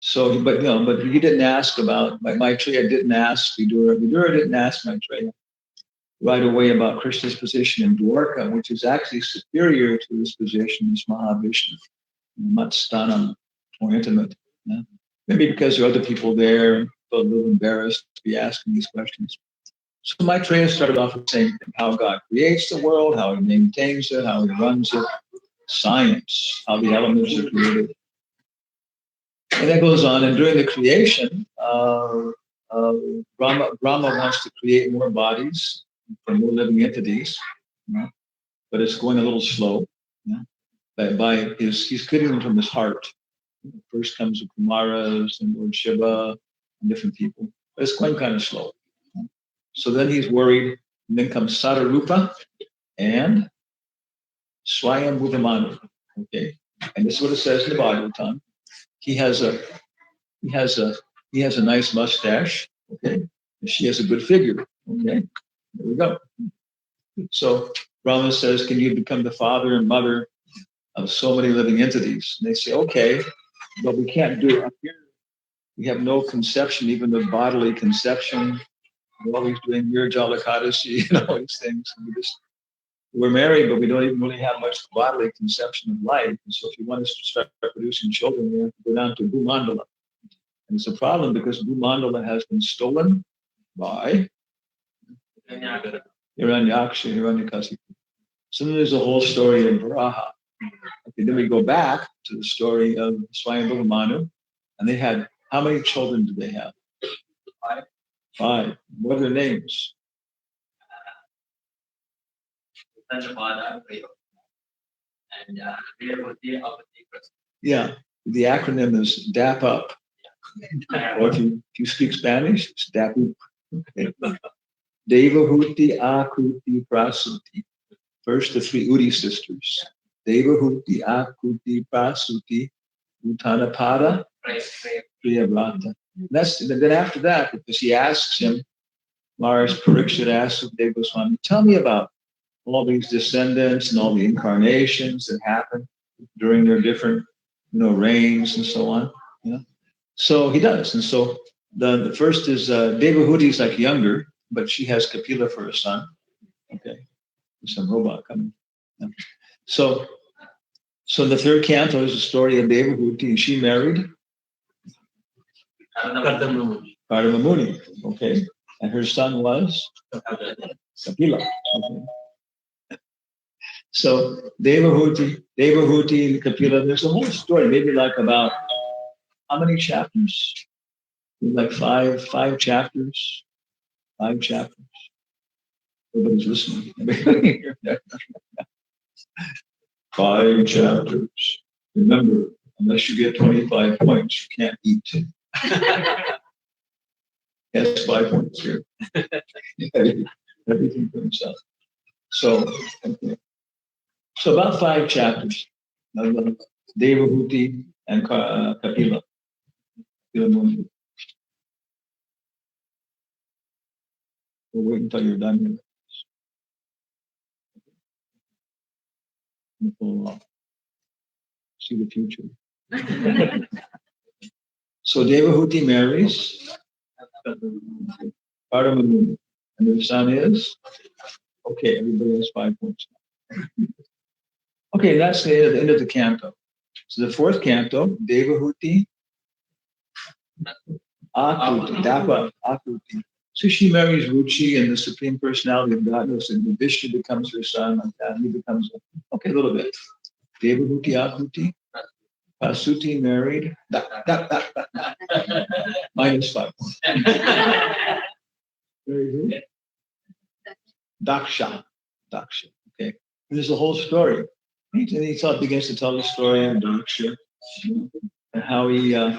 So, but he didn't ask about Maitreya didn't ask Vidura. Vidura didn't ask Maitreya right away about Krishna's position in Dwarka, which is actually superior to his position as Mahavishnu, much stanam, more intimate. Yeah? Maybe because there are other people there, felt a little embarrassed to be asking these questions. So Maitreya started off with saying how God creates the world, how he maintains it, how he runs it, science, how the elements are created. And that goes on. And during the creation, Brahma wants to create more bodies for more living entities, but it's going a little slow. He's getting them from his heart. First comes the Kumaras and Lord Shiva and different people. But it's going kind of slow. So then he's worried. And then comes Sadarupa and Swayambhuva. Okay. And this is what it says in the Bhagavatam. He has a nice mustache. Okay. And she has a good figure. Okay. There we go. So Brahma says, can you become the father and mother of so many living entities? And they say, okay, but we can't do it up here. We have no conception, even the bodily conception. We're always doing Nirjalakadasi and all these things. And we're married, but we don't even really have much bodily conception of life. And so if you want us to start producing children, we have to go down to Bhumandala. And it's a problem because Bhumandala has been stolen by Hiranyaksha, Hiranyakasipu. So then there's a whole story of Varaha. Okay, then we go back to the story of Swayambhuva Manu, and they had, how many children did they have? Five. What are their names? Yeah, the acronym is DAP UP. Or if you speak Spanish, it's DAP UP. Okay. Devahuti, Akuti, Prasuti. First, the three Udi sisters. Devahuti, Akuti, Prasuti, Uttanapada, Priyavrata. Then after that, because he asks him, Maharaj Parikshit asks Deva Goswami, tell me about all these descendants and all the incarnations that happen during their different, reigns and so on. So he does. And so the first is Devahuti is like younger, but she has Kapila for a son. Okay. There's some robot coming. Yeah. So the third canto is the story of Devahuti, and she married Kardama Muni. Okay. And her son was Kapila. Okay. So Devahuti and Kapila, there's a whole story, maybe like about how many chapters? Like five chapters. 5 chapters. Everybody's listening. 5 chapters. Remember, unless you get 25 points, you can't eat. Yes, 5 points here. Everything for himself. So, okay. So about 5 chapters. Devahuti and Kapila. We'll wait until you're done here. We'll see the future. So Devahuti marries Kardama Muni, and their son is, okay, everybody has 5 points. Okay, that's the end of the canto. So the fourth canto, Devahuti, Akuti, Dapa, Akuti. So she marries Ruchi, and the Supreme Personality of Godness, and Vishnu becomes her son, and he becomes, okay, a little bit. Devahuti, Akuti, Pasuti married, minus 5 points. Very good. Daksha, okay. And there's a whole story. And he begins to tell the story of Daksha, and how he, how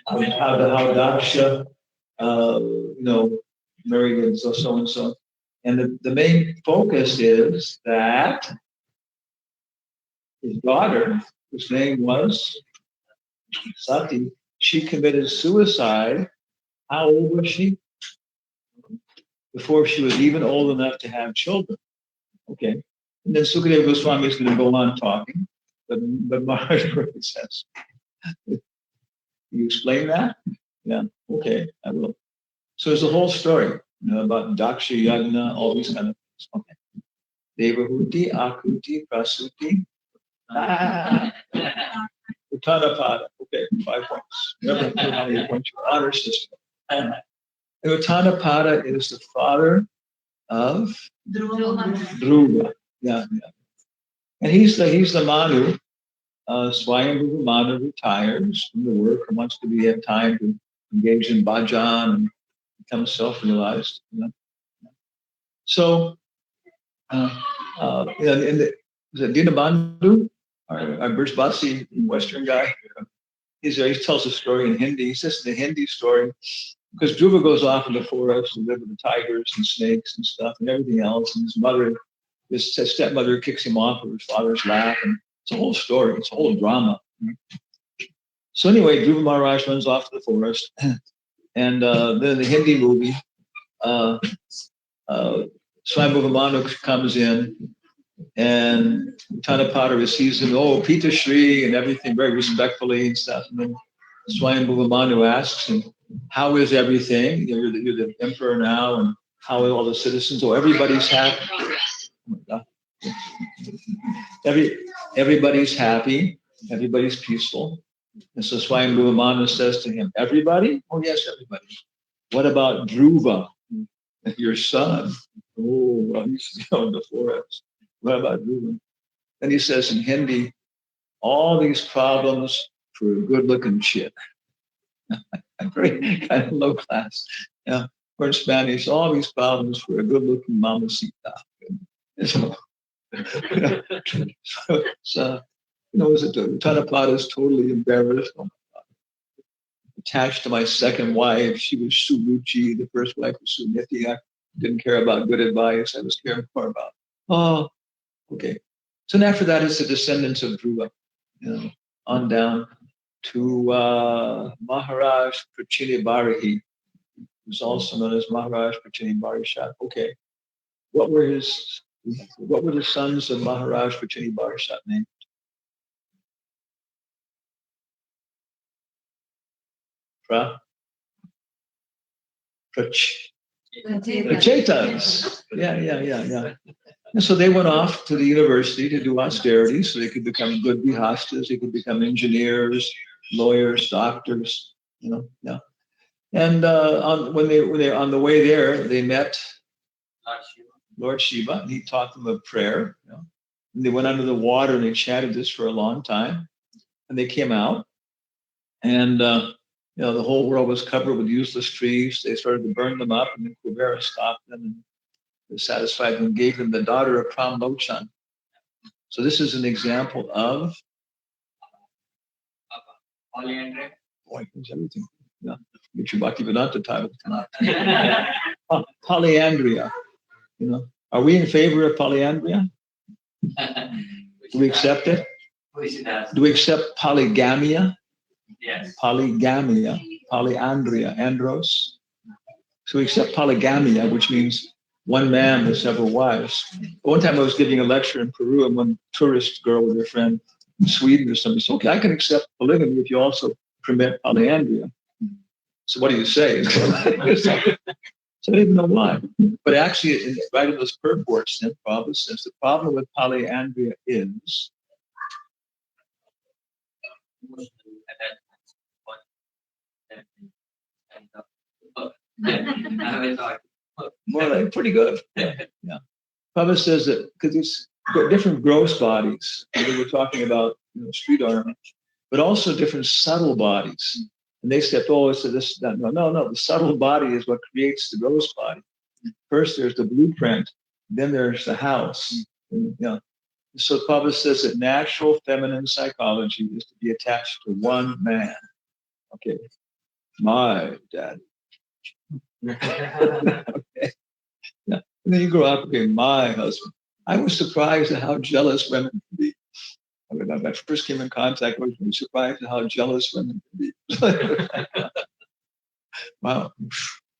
Daksha, married and so and so. And the main focus is that his daughter, whose name was Sati, she committed suicide. How old was she? Before she was even old enough to have children. Okay. And then Sukadeva Goswami is going to go on talking, but Maharaj says, Can you explain that? Yeah, okay, I will. So there's a whole story about Daksha Yagna, all these kind of things. Okay. Devahuti, Akuti, Prasuti, Uttanapada. Okay, 5 points. Remember how many points your honor system. And Uttanapada is the father of Dhruva. Yeah. And he's the Manu. Swayambhuva Manu retires from the work and wants to have time to engage in bhajan and become self-realized. So, in the Dinabandhu, our Brisbasi Western guy, he tells a story in Hindi. He says the Hindi story because Dhruva goes off in the forest to live with the tigers and snakes and stuff and everything else, and his stepmother kicks him off of his father's lap, and it's a whole story. It's a whole drama. So anyway, Dhruva Maharaj runs off to the forest, and then in the Hindi movie, Swayambhuva Manu comes in, and Uttanapada receives him, Pita Shri, and everything very respectfully and stuff. And then Swayambhuva Manu asks him, how is everything? You're the emperor now, and how are all the citizens? Everybody's happy. Oh my God. Everybody's happy. Everybody's peaceful. And so Swayambhuva Manu says to him, everybody? Oh, yes, everybody. What about Dhruva, your son? Oh, he's in the forest. What about Dhruva? Then he says in Hindi, all these problems for a good-looking chip. Very kind of low class. Yeah. Or in Spanish, all these problems for a good-looking mamacita. So Uttanapada is totally embarrassed. Oh my God. Attached to my second wife, she was Suruchi. The first wife was Suniti. I didn't care about good advice. I was caring more about, okay. So after that, it's the descendants of Dhruva, on down to Maharaj Prachini Barahi, who's also known as Maharaj Prachini Barishat. Okay. What were the sons of Maharaj Prachini Barishat named? Prachetas. Yeah. And so they went off to the university to do austerity so they could become good grihastas, they could become engineers, lawyers, doctors, yeah. And when they on the way there, they met Lord Shiva, and he taught them a prayer. And they went under the water and they chanted this for a long time. And they came out, and the whole world was covered with useless trees. They started to burn them up, and then Kubera stopped them and satisfied them, gave them the daughter of Pramlochan. So this is an example of polyandry. Boy, there's everything. Yeah, get your Bhaktivedanta title tonight. Polyandria. Are we in favor of polyandria? Do we accept it? Do we accept polygamia? Yes. Polygamia, polyandria, andros. So we accept polygamia, which means one man with several wives. One time I was giving a lecture in Peru, and one tourist girl with her friend in Sweden or something said, okay, I can accept polygamy if you also permit polyandria. So what do you say? So I didn't know why. But actually, right in those purports, Prabhupada says the problem with polyandria is more like pretty good. Yeah. Prabhupada says that because it's different gross bodies. We're talking about street ornament, but also different subtle bodies. And they said, no. The subtle body is what creates the gross body. First, there's the blueprint, then there's the house. So Prabhupada says that natural feminine psychology is to be attached to one man. Okay, my dad. Okay. Yeah. And then you grow up, okay, my husband. I was surprised at how jealous women can be. When I first came in contact with them, I was surprised at how jealous women can be. Wow.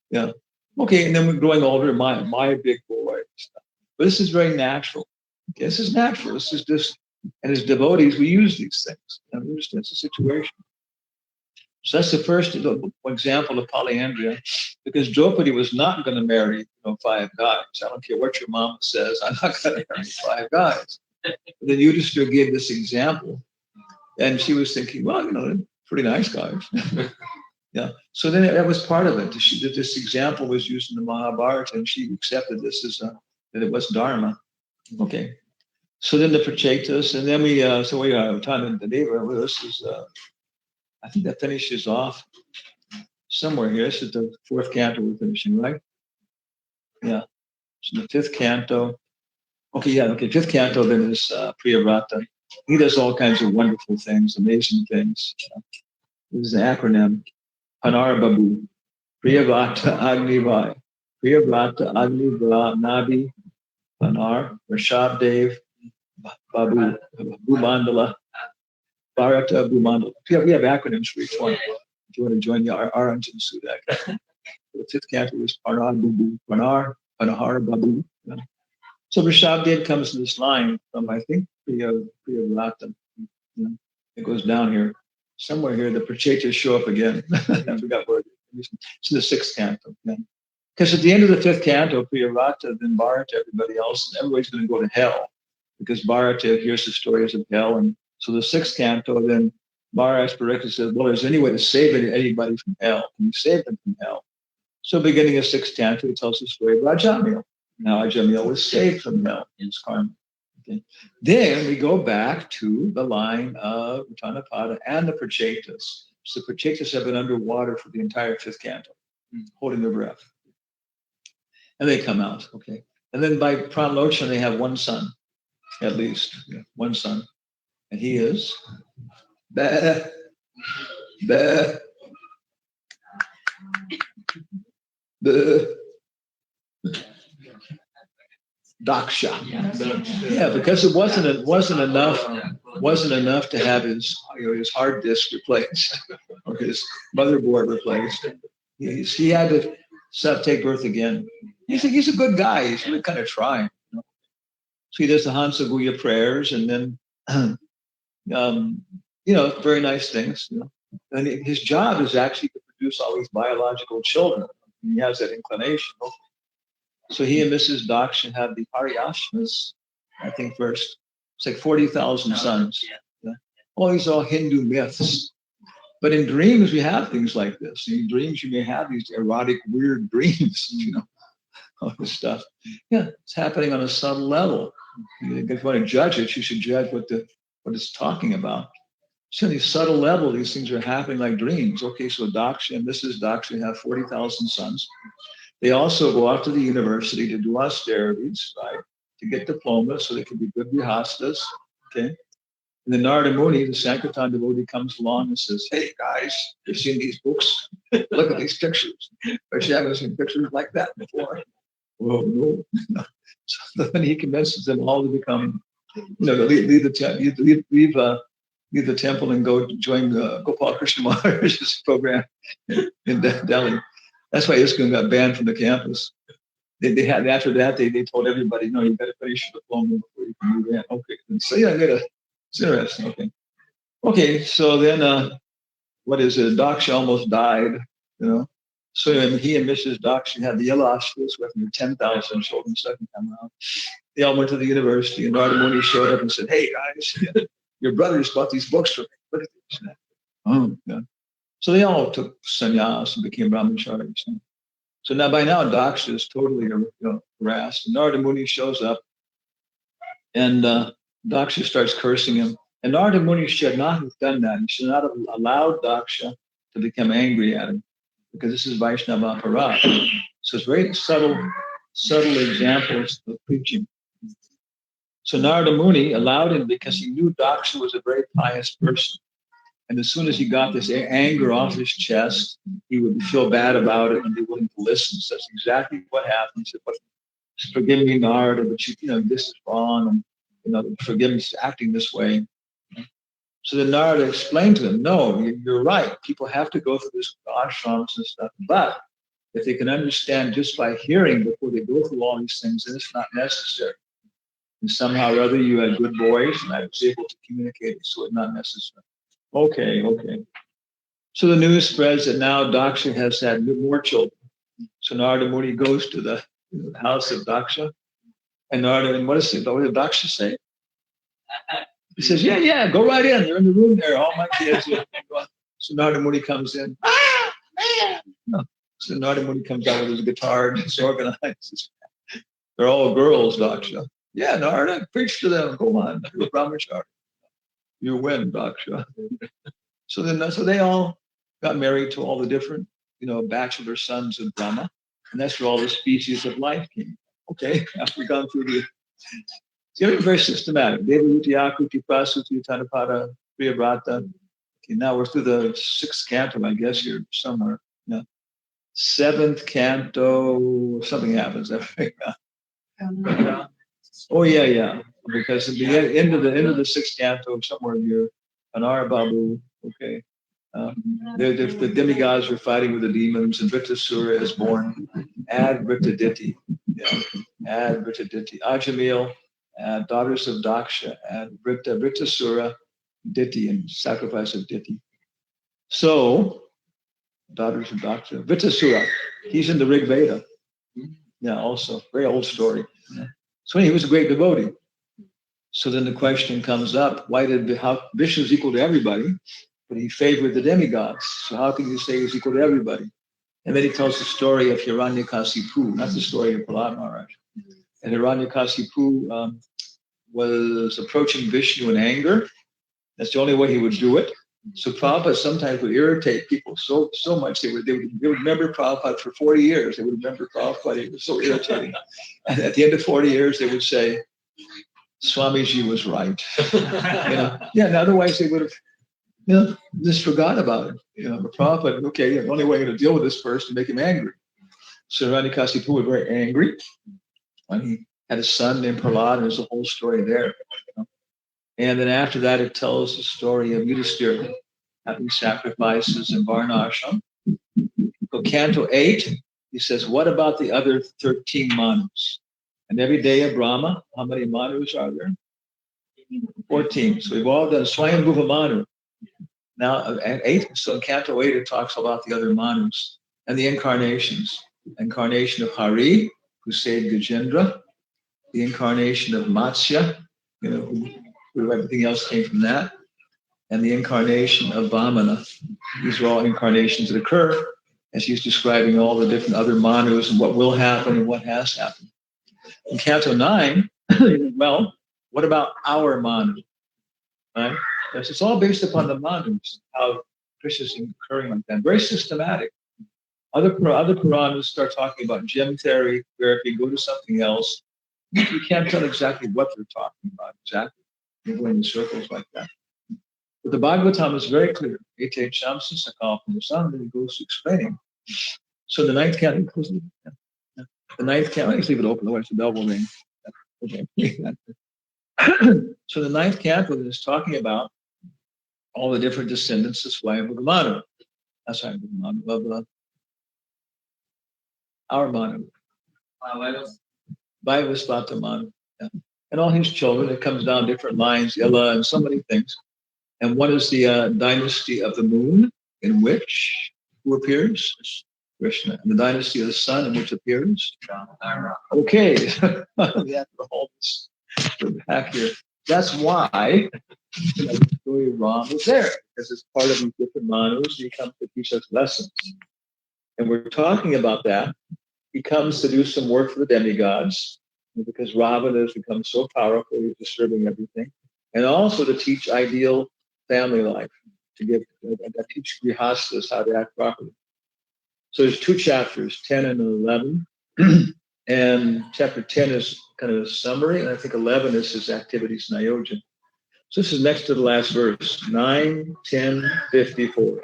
Yeah. Okay, and then we're growing older, my big boy. But this is very natural. Okay, this is natural. This is just, and as devotees, we use these things. And we understand the situation. So that's the first example of polyandria, because Draupadi was not going to marry 5 guys. I don't care what your mama says. I'm not going to marry 5 guys. But then Yudhishthira gave this example, and she was thinking, well, pretty nice guys. Yeah. So then that was part of it. This example was used in the Mahabharata, and she accepted this as that it was dharma. Okay. So then the Prachetas, and then we have time in the Deva. Well, this is I think that finishes off somewhere here. This is the 4th canto we're finishing, right? Yeah. So the 5th canto. Okay, yeah, okay. 5th canto then is Priyavrata. He does all kinds of wonderful things, amazing things. This is an acronym. Panar Babu. Priyavrata Agnivai. Priyavrata Agnivai Nabi Panar Rashab Dev Babu Bhumandala. Bharata Bhumandala. We have acronyms for each one. If you want to join our Arjun Sudak. The 5th canto is Panar Babu. Panar Babu. So Rishabdev comes to this line from, I think, Priyavrata. It goes down here. Somewhere here, the Prachetas show up again. I forgot where it is. It's in the 6th canto. Because at the end of the 5th canto, Priyavrata, then Bharata, everybody else, and everybody's going to go to hell. Because Bharata hears the stories of hell. And so the 6th canto, then Bharata says, well, is there any way to save anybody from hell? Can you save them from hell? So beginning of 6th canto, it tells the story of Rajamil. Now Ajamil was saved from hell in his karma. Okay. Then we go back to the line of Utanapada and the Prachetas. So the Prachetas have been underwater for the entire 5th canto, holding their breath. And they come out, okay. And then by Pranlochana, they have one son, at least, one son. And he is Bah, Bah, Bah. Daksha. Yeah, because it wasn't enough to have his hard disk replaced or his motherboard replaced. He had to take birth again. He's a good guy. He's really kind of trying. So he does the Hansa Guya prayers, and then very nice things. And his job is actually to produce all these biological children. He has that inclination. So he and Mrs. Daksha have the Haryashvas, I think first. It's like 40,000 sons. Yeah. All these are all Hindu myths. But in dreams, we have things like this. In dreams, you may have these erotic, weird dreams, all this stuff. Yeah, it's happening on a subtle level. If you want to judge it, you should judge what it's talking about. So on these subtle level, these things are happening like dreams. Okay, so Daksha and Mrs. Daksha have 40,000 sons. They also go off to the university to do austerities, right? To get diplomas so they can be good grihastas, okay? And then Narada Muni, the Sankirtan devotee, comes along and says, hey guys, you've seen these books? Look at these pictures. But you haven't seen pictures like that before. Whoa, no. So then he convinces them all to become, leave the temple and go join Gopal Krishna Maharaj's program in Delhi. That's why ISKCON got banned from the campus. They had after that they told everybody, no, you got to finish your diploma before you can move in. Okay, and so it's interesting. Okay, so then what is it? Daksha almost died, So he and Mrs. Daksha had the Ilashvas with their 10,000 children second time around. They all went to the university, and Narada Muni showed up and said, hey guys, your brothers bought these books for me. Look at these. Oh, yeah. So they all took sannyas and became brahmacharis. So now by now, Daksha is totally harassed. Narada Muni shows up, and Daksha starts cursing him. And Narada Muni should not have done that. He should not have allowed Daksha to become angry at him, because this is Vaishnava Parat. So it's very subtle examples of preaching. So Narada Muni allowed him because he knew Daksha was a very pious person. And as soon as he got this anger off his chest, he would feel bad about it and be willing to listen. So that's exactly what happened. He said, forgive me, Narada, but this is wrong. And, forgive me for acting this way. So then Narada explained to him, no, you're right. People have to go through this ashrams and stuff. But if they can understand just by hearing before they go through all these things, then it's not necessary. And somehow or other, you had good voice, and I was able to communicate it, so it's not necessary. Okay. So the news spreads that now Daksha has had more children. So Narada Muni goes to the house of Daksha. And Narada, and what does Daksha say? He says, yeah, go right in. They're in the room there. All my kids. So Narada Muni comes in. No. So Narada Muni comes out with his guitar and disorganizes. They're all girls, Daksha. Yeah, Narada, preach to them. Go on. You're a brahmachari. You win, Daksha. So they all got married to all the different, bachelor sons of Brahma. And that's where all the species of life came. Okay, after we've gone through the it's very systematic. Devahuti, Akuti, Prasuti, Tanapada, Priyavrata. Okay, now we're through the 6th canto, I guess, here somewhere. Yeah. 7th canto, something happens. Oh yeah. Because at the end of the 6th canto, somewhere here, Anara Babu, okay. The demigods are fighting with the demons, and Vritasura is born. Ad Vritaditi. Yeah. Ad Vritaditi. Ajamil, daughters of Daksha, and Vritasura, Diti, and sacrifice of Diti. So, daughters of Daksha. Vritasura, he's in the Rig Veda. Yeah, also. Very old story. Yeah. So he was a great devotee. So then the question comes up, how Vishnu is equal to everybody, but he favored the demigods. So how can you say he's equal to everybody? And then he tells the story of Hiranyakasipu, not the story of Prahlad Maharaj. And Hiranyakasipu was approaching Vishnu in anger. That's the only way he would do it. So Prabhupada sometimes would irritate people so much they would remember Prabhupada for 40 years. They would remember Prabhupada. It was so irritating. And at the end of 40 years, they would say, Swamiji was right. And otherwise they would have just forgot about it. But Prabhupada, okay, the only way to deal with this person is to make him angry. So Hiranyakasipu was very angry when he had a son named Prahlad, and there's a whole story there. And then after that, it tells the story of Yudhisthira having sacrifices in Varnashram. So Canto 8, he says, what about the other 13 manus? And every day of Brahma, how many manus are there? 14. So we've all done Swayambhuva Manu. Now, at 8, so in Canto 8, it talks about the other manus and the incarnations. Incarnation of Hari, who saved Gajendra. The incarnation of Matsya, who everything else came from that. And the incarnation of Vamana. These are all incarnations that occur as he's describing all the different other manus and what will happen and what has happened. In Canto 9, well, what about our manu? Right? Yes, it's all based upon the manus, how Krishna is occurring like that. Very systematic. Other Puranas start talking about gem theory, where if you go to something else, you can't tell exactly what they're talking about exactly. You're going in circles like that. But the Bhagavatam is very clear. Ete Shamsa Sakal from the sun, then he goes to explaining. So the 9th canto, the 9th canto, let's leave it open, otherwise the bell will ring. Okay. So the 9th canto is talking about all the different descendants of Swayambhuva Manu. That's right, Manu. Our Manu. Vaivasvata Manu. Yeah. And all his children, it comes down different lines, Ila and so many things. And what is the dynasty of the moon in which who appears? Krishna. And the dynasty of the sun in which appears? Okay. We have to hold this back here. That's why the story of Ram is there, because it's part of these different manus. He comes to teach us lessons. And we're talking about that. He comes to do some work for the demigods, because Ravana has become so powerful, he's disturbing everything. And also to teach ideal family life, to teach grihastas how to act properly. So there's 2 chapters, 10 and 11. And chapter 10 is kind of a summary, and I think 11 is his activities Nayojan. So this is next to the last verse, 9, 10, 54.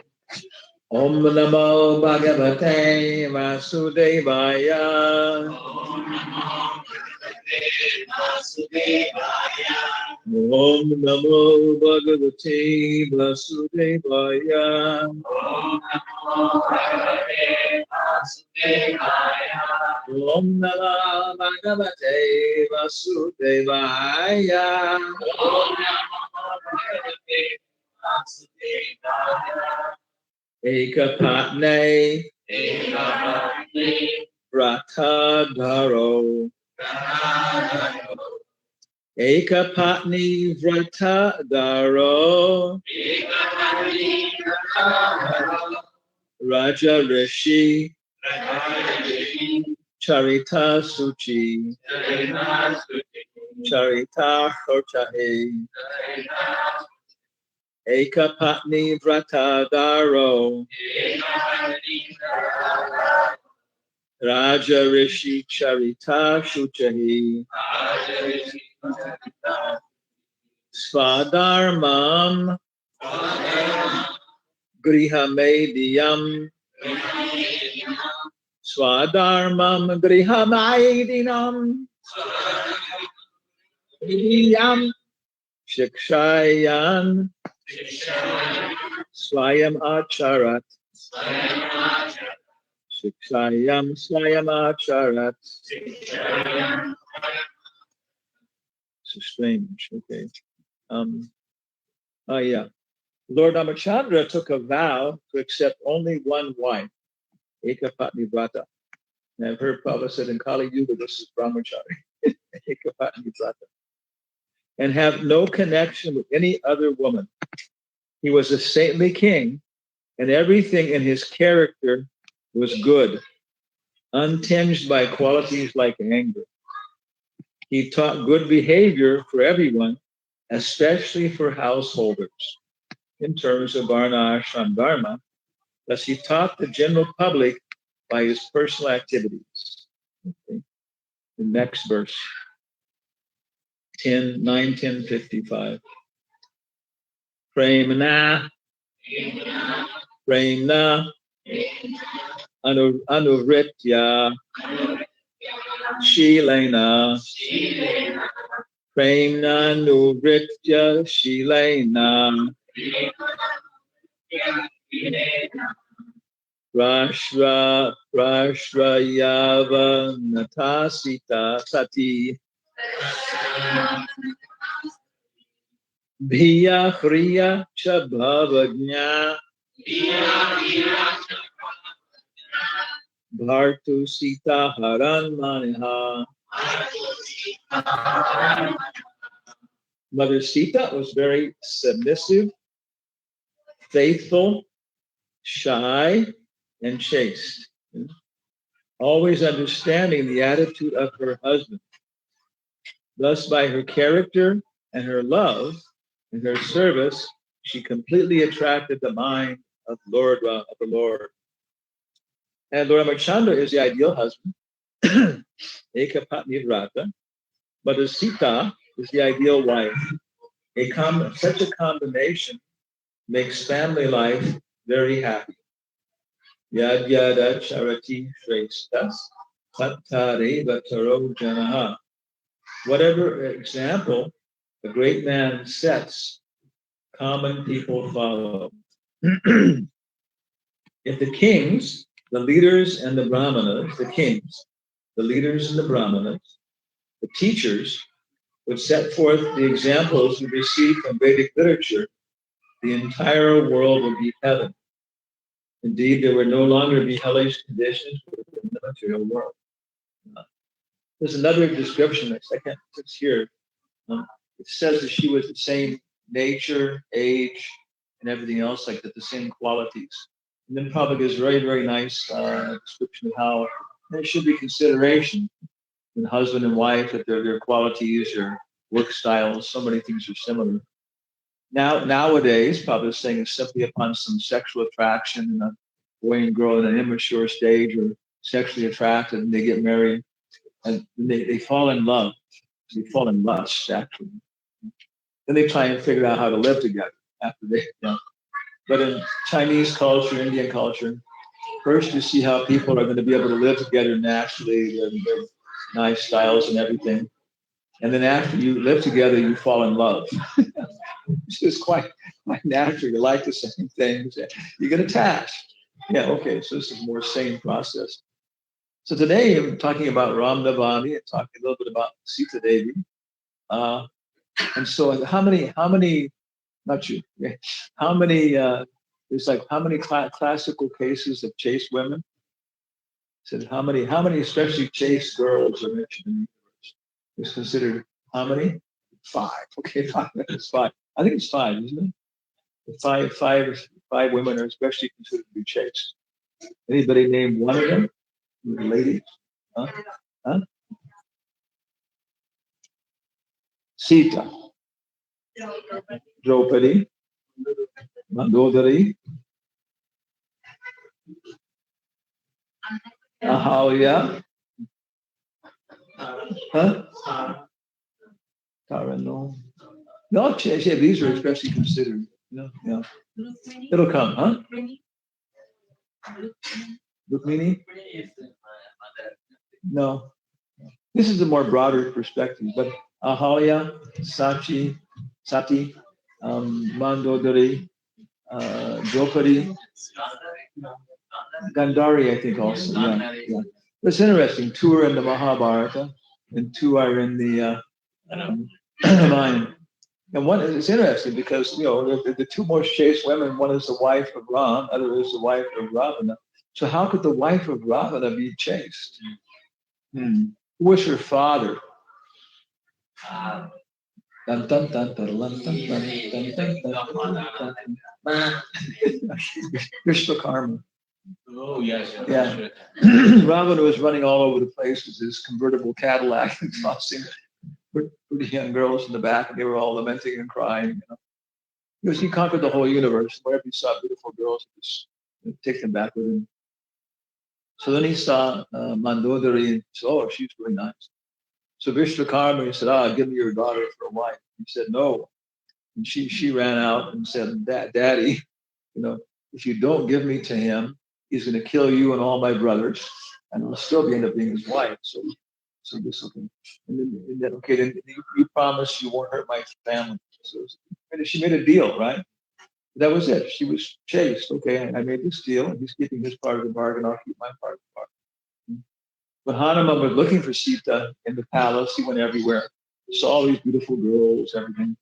Om Namo Bhagavate Vasudevaya. Om Namo Bhagavate Vasudevaya. Om Namo Bhagavate Vasudevaya. Om Namo Bhagavate Vasudevaya. Om Namo Bhagavate Vasudevaya. Om Namo Bhagavate Vasudevaya. Ekapatne Vratadharo. Ekapatni Vratadharo. Raja Rishi Charita Suchi Charita Hochahe. Ekapatni Vratadharo. Raja Rishi Charita Shuchahi. Swadharmam Grihamediyam. Swadharmam Grihamedinam. Idiyam Shikshayan Swayam Acharat. Shikshayam Swayam Acharat. So strange. Okay. Yeah. Lord Ramachandra took a vow to accept only one wife, Ekapatni Vrata. And I've heard Prabhupada said in Kali Yuga, this is Brahmachari, Ekapatni Vrata, and have no connection with any other woman. He was a saintly king, and everything in his character was good, untinged by qualities like anger. He taught good behavior for everyone, especially for householders, in terms of Varna Ashram Dharma. Thus, he taught the general public by his personal activities. Okay. The next verse, 9:10:55. Premna, Premna, Anuvritya, Shilena, Premna, Anuvritya, Shilena, Rashrayava Natasita Sati Bhiya Kriya Chabhavajna Bhartu Sita Haran Maniha. Mother Sita was very submissive, faithful, shy, and chaste, always understanding the attitude of her husband. Thus, by her character and her love and her service, she completely attracted the mind of the Lord. And Lord Ramachandra is the ideal husband, Ekapatni Vrata. Mother Sita is the ideal wife. Such a combination makes family life very happy. Yad yada charati shreshtas tattare vataro janaha. Whatever example a great man sets, common people follow. If the kings, the leaders and the brahmanas, the kings, the leaders and the brahmanas, the teachers would set forth the examples we receive from Vedic literature, the entire world would be heaven. Indeed, there would no longer be hellish conditions within the material world. There's another description that's it's here. It says that she was the same nature, age, and everything else, like that, the same qualities. And then Prabhupada gives very, very nice description of how there should be consideration in husband and wife, that their qualities, their work styles, so many things are similar. Nowadays, Prabhupada is saying it's simply upon some sexual attraction in a boy and girl in an immature stage, or sexually attracted, and they get married, and they fall in love. They fall in lust, actually. Then they try and figure out how to live together after they, But in Chinese culture, Indian culture, first you see how people are going to be able to live together naturally, their nice styles and everything. And then after you live together, you fall in love. It's just quite natural. You like the same things. You get attached. Yeah, okay, so this is a more sane process. So today I'm talking about Ram Navami and talking a little bit about Sita Devi. And so how many, not you, how many there's like how many classical cases of chaste women? Said how many especially chaste girls are mentioned in the universe? It's considered how many? 5. Okay, 5. It's 5. I think it's 5, isn't it? Five women are especially considered to be chaste. Anybody name one of them? Ladies? Huh? Huh? Sita, Draupadi, Mandodari, Ahalya, huh? Tara, no. No, yeah, these are especially considered. Yeah. It'll come, huh? Rukmini? No. This is a more broader perspective, but Ahalya, Sati, Mandodari, Draupadi, Gandhari, I think also. Yeah. It's interesting. 2 are in the Mahabharata, and 2 are in the Ramayana. And one is interesting because the 2 most chaste women. One is the wife of Ram, other is the wife of Ravana. So how could the wife of Ravana be chaste? Who was her father? Vishwakarma. Oh, yes. Yeah. Ravana was running all over the place with his convertible Cadillac and tossing pretty young girls in the back, and they were all lamenting and crying. Because he conquered the whole universe. Wherever he saw beautiful girls, he just take them back with him. So then he saw Mandodari and said, oh, she's really nice. So Vishwakarma, he said, give me your daughter for a wife. He said, no. And she ran out and said, Daddy, if you don't give me to him, he's going to kill you and all my brothers, and I'll still end up being his wife. So this okay. And then okay, then you promise you won't hurt my family. So she made a deal, right? That was it. She was chaste. Okay, I made this deal, and he's keeping his part of the bargain. I'll keep my part of the bargain. But Hanuman was looking for Sita in the palace. He went everywhere. He saw all these beautiful girls, everything.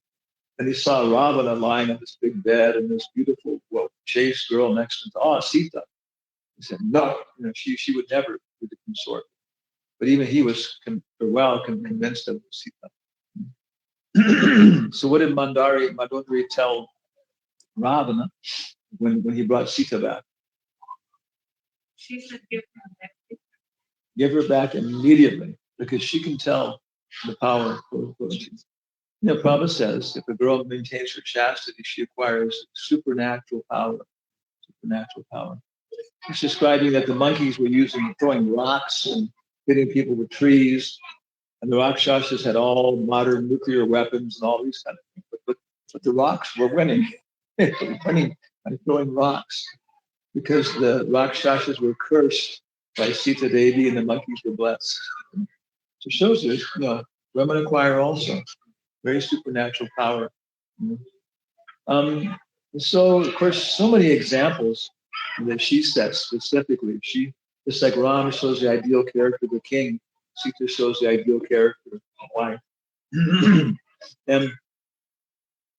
And he saw Ravana lying on this big bed and this beautiful, chaste girl next to him. Oh, Sita. He said, no, she would never be the consort. But even he was convinced of Sita. So what did Mandodari tell Ravana when he brought Sita back? She should give her back. Give her back immediately, because she can tell the power of Prabhupada says if a girl maintains her chastity, she acquires supernatural power. Supernatural power. He's describing that the monkeys were throwing rocks and hitting people with trees, and the Rakshasas had all modern nuclear weapons and all these kind of things. But the rocks were winning. They were winning by throwing rocks, because the Rakshasas were cursed by Sita Devi and the monkeys were blessed. So it shows us, women acquire also very supernatural power. So, of course, so many examples that she sets specifically. She, just like Ram shows the ideal character of the king, Sita shows the ideal character of the wife. And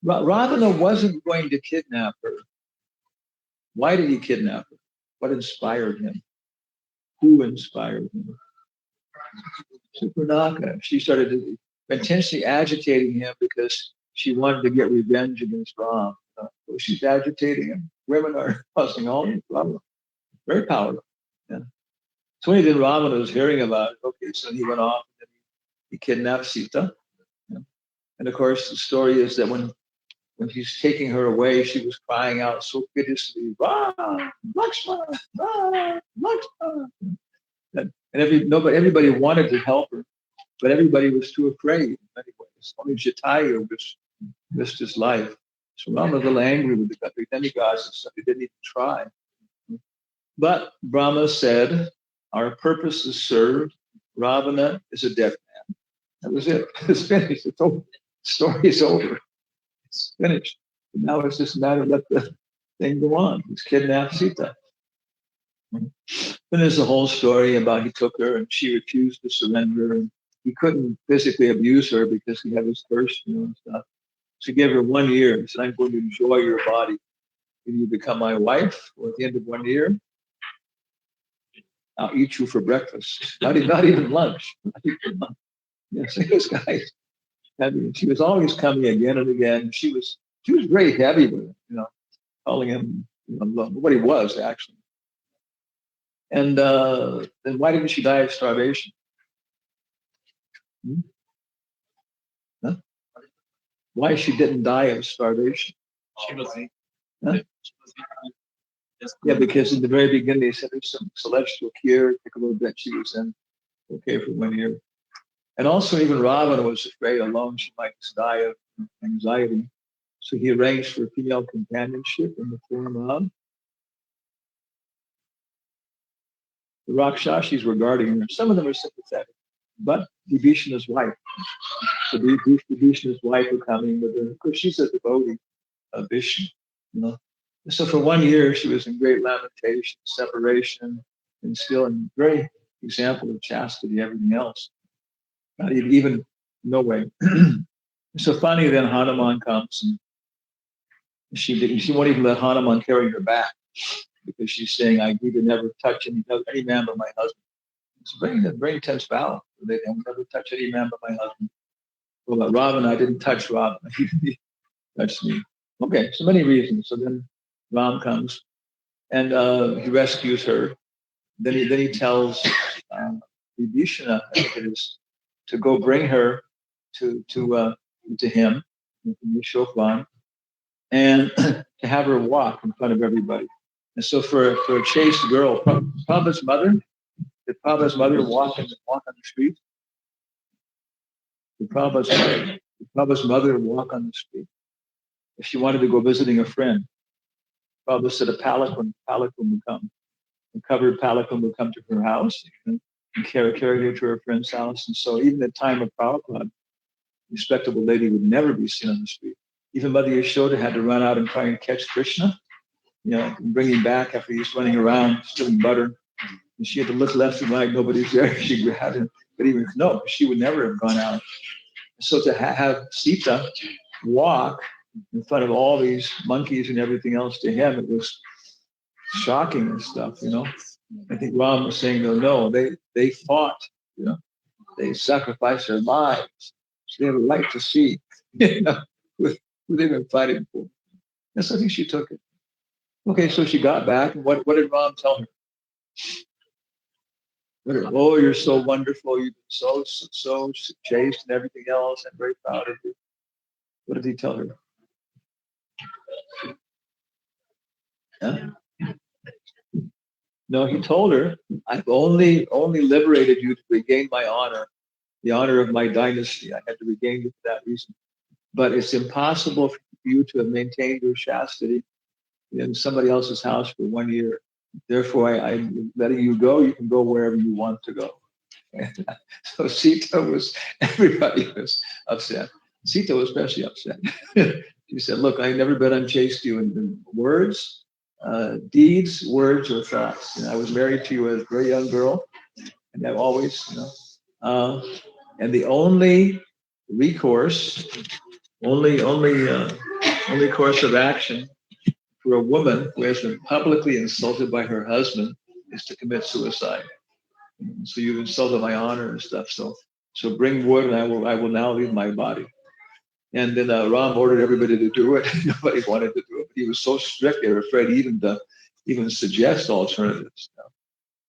Ravana wasn't going to kidnap her. Why did he kidnap her? What inspired him? Who inspired him? Supernaka. She started intensely agitating him because she wanted to get revenge against Ram. So she's agitating him. Women are causing all these problems. Very powerful. Yeah. So when Ravana was hearing about it, okay, so he went off and he kidnapped Sita. Yeah. And of course, the story is that when he's taking her away, she was crying out so piteously, Ram, Lakshmana, Ram, Lakshmana. And everybody wanted to help her, but everybody was too afraid in many ways. Only Jatayu missed his life. So Ram was a little angry with the demigods and stuff. He didn't even try. But Brahma said, our purpose is served. Ravana is a dead man. That was it. It's finished. It's over. The story is over. It's finished. And now it's just a matter of let the thing go on. He's kidnapped Sita. Then there's a whole story about he took her and she refused to surrender. And he couldn't physically abuse her because he had his curse, and stuff. So he gave her 1 year. He said, I'm going to enjoy your body. Either you become my wife, or at the end of 1 year, I'll eat you for breakfast. Not even lunch. Not even lunch. Yes, this guy. I mean, she was always coming again and again. She was very heavy with it, calling him what he was actually. And then why didn't she die of starvation? Huh? Why she didn't die of starvation? She was Huh? Yeah, because in the very beginning they said there's some celestial cure. Take a little bit. She was in okay for 1 year. And also even Ravana was afraid alone she might just die of anxiety. So he arranged for female companionship in the form of the Rakshashis were guarding her. Some of them are sympathetic, but Vibhishana's wife. So Vibhishana's wife were coming with her. Of course, she's a devotee of Vishnu, So for 1 year, she was in great lamentation, separation, and still in very example of chastity, everything else. Not even, no way. So finally, then Hanuman comes, and she won't even let Hanuman carry her back because she's saying, I agree to never touch any man but my husband. It's a very intense vow. They will never touch any man but my husband. Well, Ravana, I didn't touch Ravana. He didn't touch me. Okay, so many reasons. So then Ram comes and he rescues her. Then he tells Vibhishana, I think it is, to go bring her to him, Shokvan, and to have her walk in front of everybody. And so for a chaste girl, Prabhupada's mother, did Prabhupada's mother walk on the street? Did Prabhupada's mother walk on the street? If she wanted to go visiting a friend, Prabhupada said a palanquin would come. A covered palanquin would come to her house and carry her to her friend's house. And so even at the time of Prabhupada, a respectable lady would never be seen on the street. Even Mother Yashoda had to run out and try and catch Krishna, and bring him back after he's running around stealing butter. And she had to look left and right, nobody's there. She grabbed him, but she would never have gone out. So to have Sita walk in front of all these monkeys and everything else to him, it was shocking and stuff, I think Ram was saying, no, they fought, they sacrificed their lives. So they have a right to see, who they've been fighting for. And so I think she took it. Okay, so she got back. And what did Ram tell her? Oh, you're so wonderful. You've been so chaste and everything else. I'm very proud of you. What did he tell her? Huh? No, he told her, I've only liberated you to regain my honor, the honor of my dynasty. I had to regain you for that reason. But it's impossible for you to have maintained your chastity in somebody else's house for 1 year. Therefore, I'm letting you go. You can go wherever you want to go. So everybody was upset. Sita was especially upset. She said, look, I've never been unchaste to you in words, deeds, words, or thoughts. I was married to you as a very young girl, and I've always, and the only recourse, only course of action for a woman who has been publicly insulted by her husband is to commit suicide. So you've insulted my honor and stuff. So bring wood, and I will now leave my body. And then Ram ordered everybody to do it. Nobody wanted to do it. But he was so strict; they were afraid even to suggest alternatives.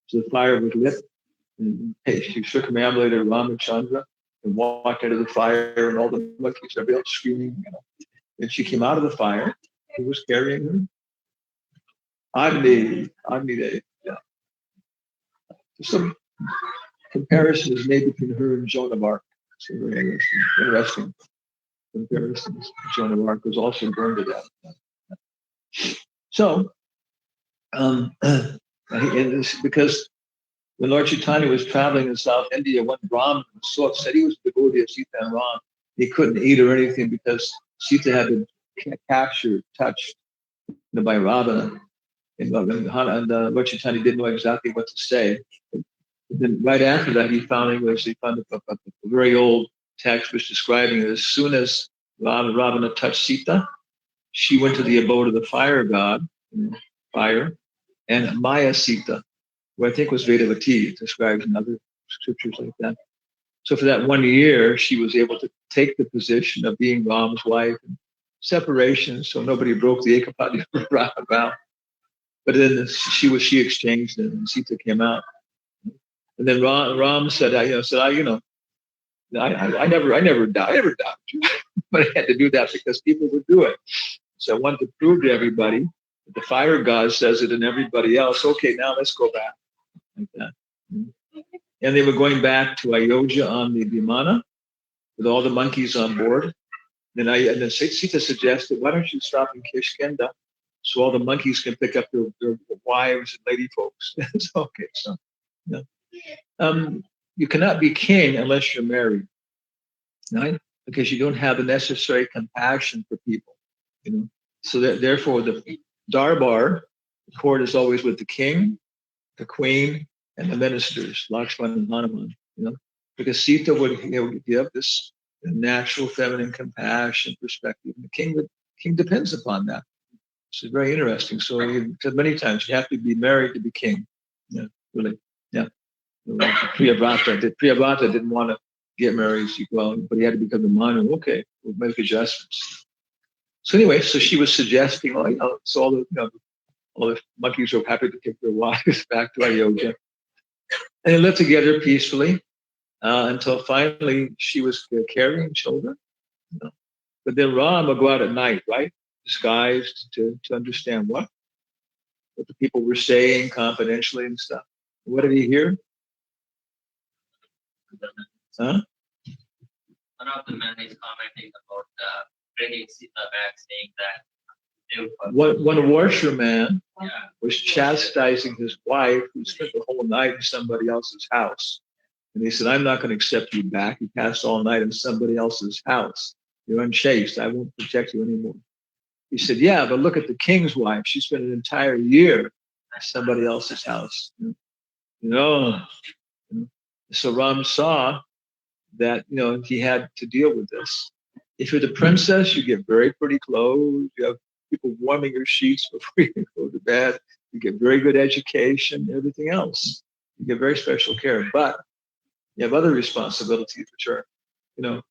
So the fire was lit. And she shook Ramlata Ramachandra and walked into the fire, and all the monkeys, everybody else screaming. And she came out of the fire. Who was carrying her? Agni. Yeah. Some comparison is made between her and Joan of Arc. So very interesting comparisons. Joan of Arc was also burned to death. So, and it's because when Lord Chaitanya was traveling in South India, one Brahmin was so upset. He was the devotee of Sita and Ram. He couldn't eat or anything because Sita had been captured, touched by Ravana. And Lord Chaitanya didn't know exactly what to say. But then right after that, he found a very old text which describing it as soon as Ravana touched Sita, she went to the abode of the fire god, fire, and Maya Sita, who I think was Vedavati. It describes in other scriptures like that. So for that 1 year, she was able to take the position of being Ram's wife and separation, so nobody broke the Ekapati vow. But then she exchanged it, and Sita came out. And then Ram said, I never doubted you, but I had to do that because people would do it. So I wanted to prove to everybody that the fire god says it, and everybody else. Okay, now let's go back like that. And they were going back to Ayodhya on the Vimana with all the monkeys on board. And then Sita suggested, why don't you stop in Kishkenda so all the monkeys can pick up their wives and lady folks? It's okay. So, you cannot be king unless you're married, right? Because you don't have the necessary compassion for people, So therefore, the Darbar, the court is always with the king, the queen, and the ministers, Lakshman and Hanuman, because Sita would give this natural feminine compassion perspective. And the king depends upon that. So it's very interesting. So he said many times, you have to be married to be king. Yeah, really. Yeah. Priyavrata didn't want to get married, but he had to become the Manu. Okay, we'll make adjustments. So anyway, so she was suggesting, so all the monkeys were happy to take their wives back to Ayodhya. And they lived together peacefully until finally she was carrying children. But then Ram would go out at night, right? Disguised to understand what the people were saying confidentially and stuff. What did he hear? Huh? One of the men is commenting about bringing Sita back, saying that one washerman was chastising his wife who spent the whole night in somebody else's house. And he said, I'm not going to accept you back. You passed all night in somebody else's house. You're unchaste. I won't protect you anymore. He said, yeah, but look at the king's wife. She spent an entire year in somebody else's house. So Ram saw that, he had to deal with this. If you're the princess, you get very pretty clothes. You have people warming your sheets before you go to bed. You get very good education, everything else. You get very special care. But you have other responsibilities, which are,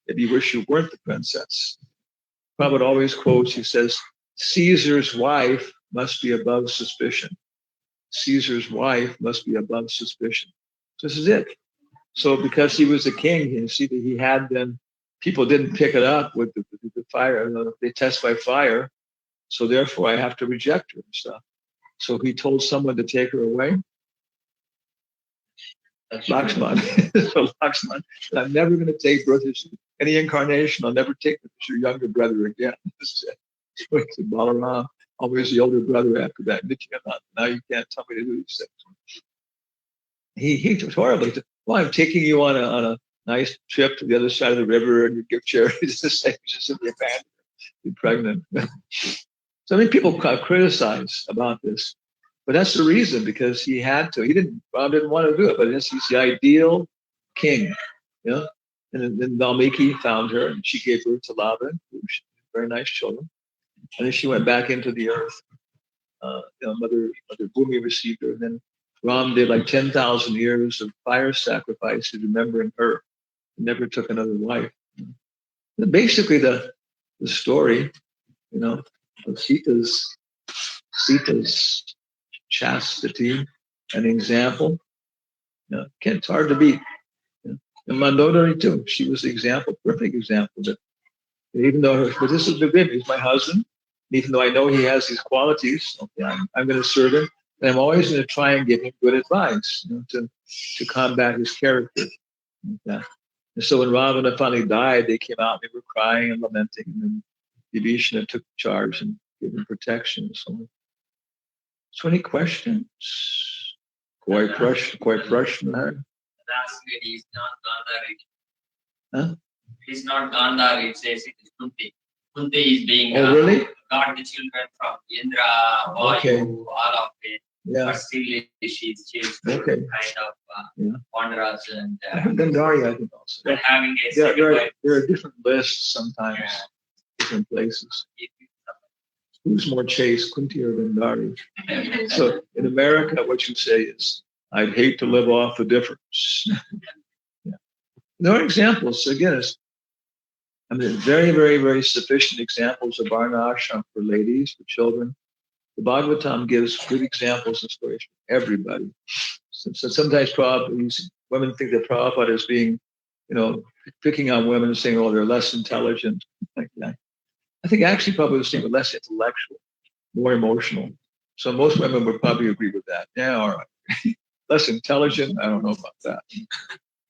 if you wish you weren't the princess. Prabhupada always quotes, he says, Caesar's wife must be above suspicion. Caesar's wife must be above suspicion. This is it. So because he was a king, you see that he had then, people didn't pick it up with the fire. They test by fire. So therefore I have to reject her and stuff. So he told someone to take her away. Lakshman. So Lakshman, I'm never going to take birth as any incarnation. I'll never take it as your younger brother again. So he said, Balaram, always the older brother after that. Now you can't tell me to do these things. He was horrible. He said, well, I'm taking you on a nice trip to the other side of the river, and you give charities to say just to be abandoned, be pregnant. So many people criticize about this. But that's the reason, because he had to. Ram didn't want to do it, but he's the ideal king. And then Valmiki found her, and she gave birth to Laban, very nice children. And then she went back into the earth. Mother Bhumi received her. And then Ram did like 10,000 years of fire sacrifices, remembering her. He never took another wife. And basically, the story, of Sita's chastity, an example. It's hard to beat. And Mandodari too. She was the example, perfect example. That even though, but this is the good. He's my husband. Even though I know he has these qualities, I'm going to serve him, and I'm always going to try and give him good advice, to combat his character. And so when Ravana finally died, they came out. They were crying and lamenting, and then Vibhishana took charge and gave him protection and so on. So any questions? Koi Prashna? last lady is not Gandhari. Huh? It's not Gandhari, it says it is Kunti. Kunti is being really? got the children from Indra, Vayu, all of it. Yeah. But still she's okay. kind of wanderers and Gandhari, I think also. But having a there are different lists sometimes, different places. Who's more chaste, Kunti or Gandhari? So in America, what you say is, I'd hate to live off the difference. Yeah. There are examples. Again, very, very, very sufficient examples of Varna ashram for ladies, for children. The Bhagavatam gives good examples and stories for everybody. So sometimes women think that Prabhupada is being, picking on women and saying, oh, they're less intelligent. Like that. I think actually Prabhupada was saying less intellectual, more emotional. So most women would probably agree with that. Yeah, all right. Less intelligent, I don't know about that.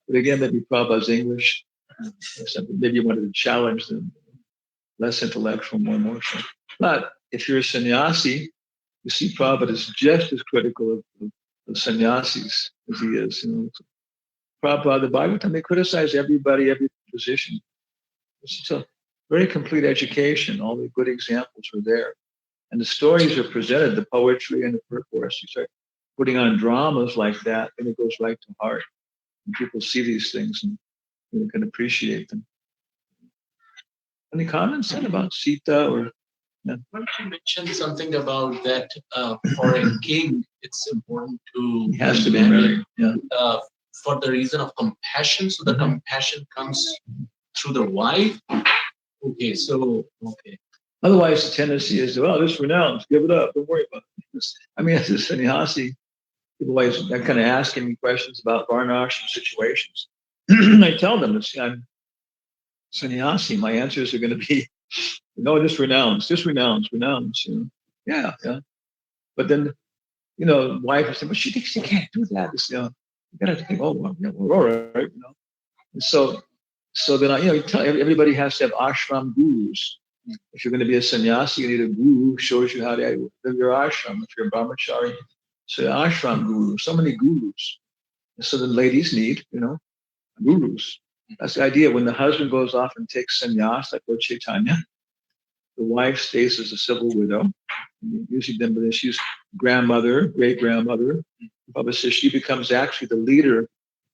But again, maybe Prabhupada's English, or something. Maybe you wanted to challenge them. Less intellectual, more emotional. But if you're a sannyasi, you see Prabhupada is just as critical of sannyasis as he is. Prabhupada, the Bhagavatam, they criticize everybody, every position. It's a very complete education. All the good examples are there. And the stories are presented, the poetry and the purport. You start putting on dramas like that, and it goes right to heart. And people see these things and can appreciate them. Any comments then about Sita or? Yeah. Well, you mentioned something about that for a king, it's important to He has to be married. Yeah. For the reason of compassion. So the compassion comes through the wife. Okay. Otherwise, the tendency is, well, just renounce, give it up, don't worry about it. I mean, as a sannyasi, people always kind of asking me questions about varnashram situations. I tell them, I'm sannyasi. My answers are going to be, no, just renounce. Yeah. But then, wife is saying, but she thinks she can't do that. You got to think, oh, well, we're all right, And so then, you tell everybody has to have ashram gurus. If you're going to be a sannyasi, you need a guru who shows you how to live your ashram. If you're a brahmachari, so ashram guru, so many gurus. And so the ladies need, gurus. That's the idea. When the husband goes off and takes sannyas, like Lord Chaitanya, the wife stays as a civil widow. Usually then she's grandmother, great-grandmother. Prabhupada says she becomes actually the leader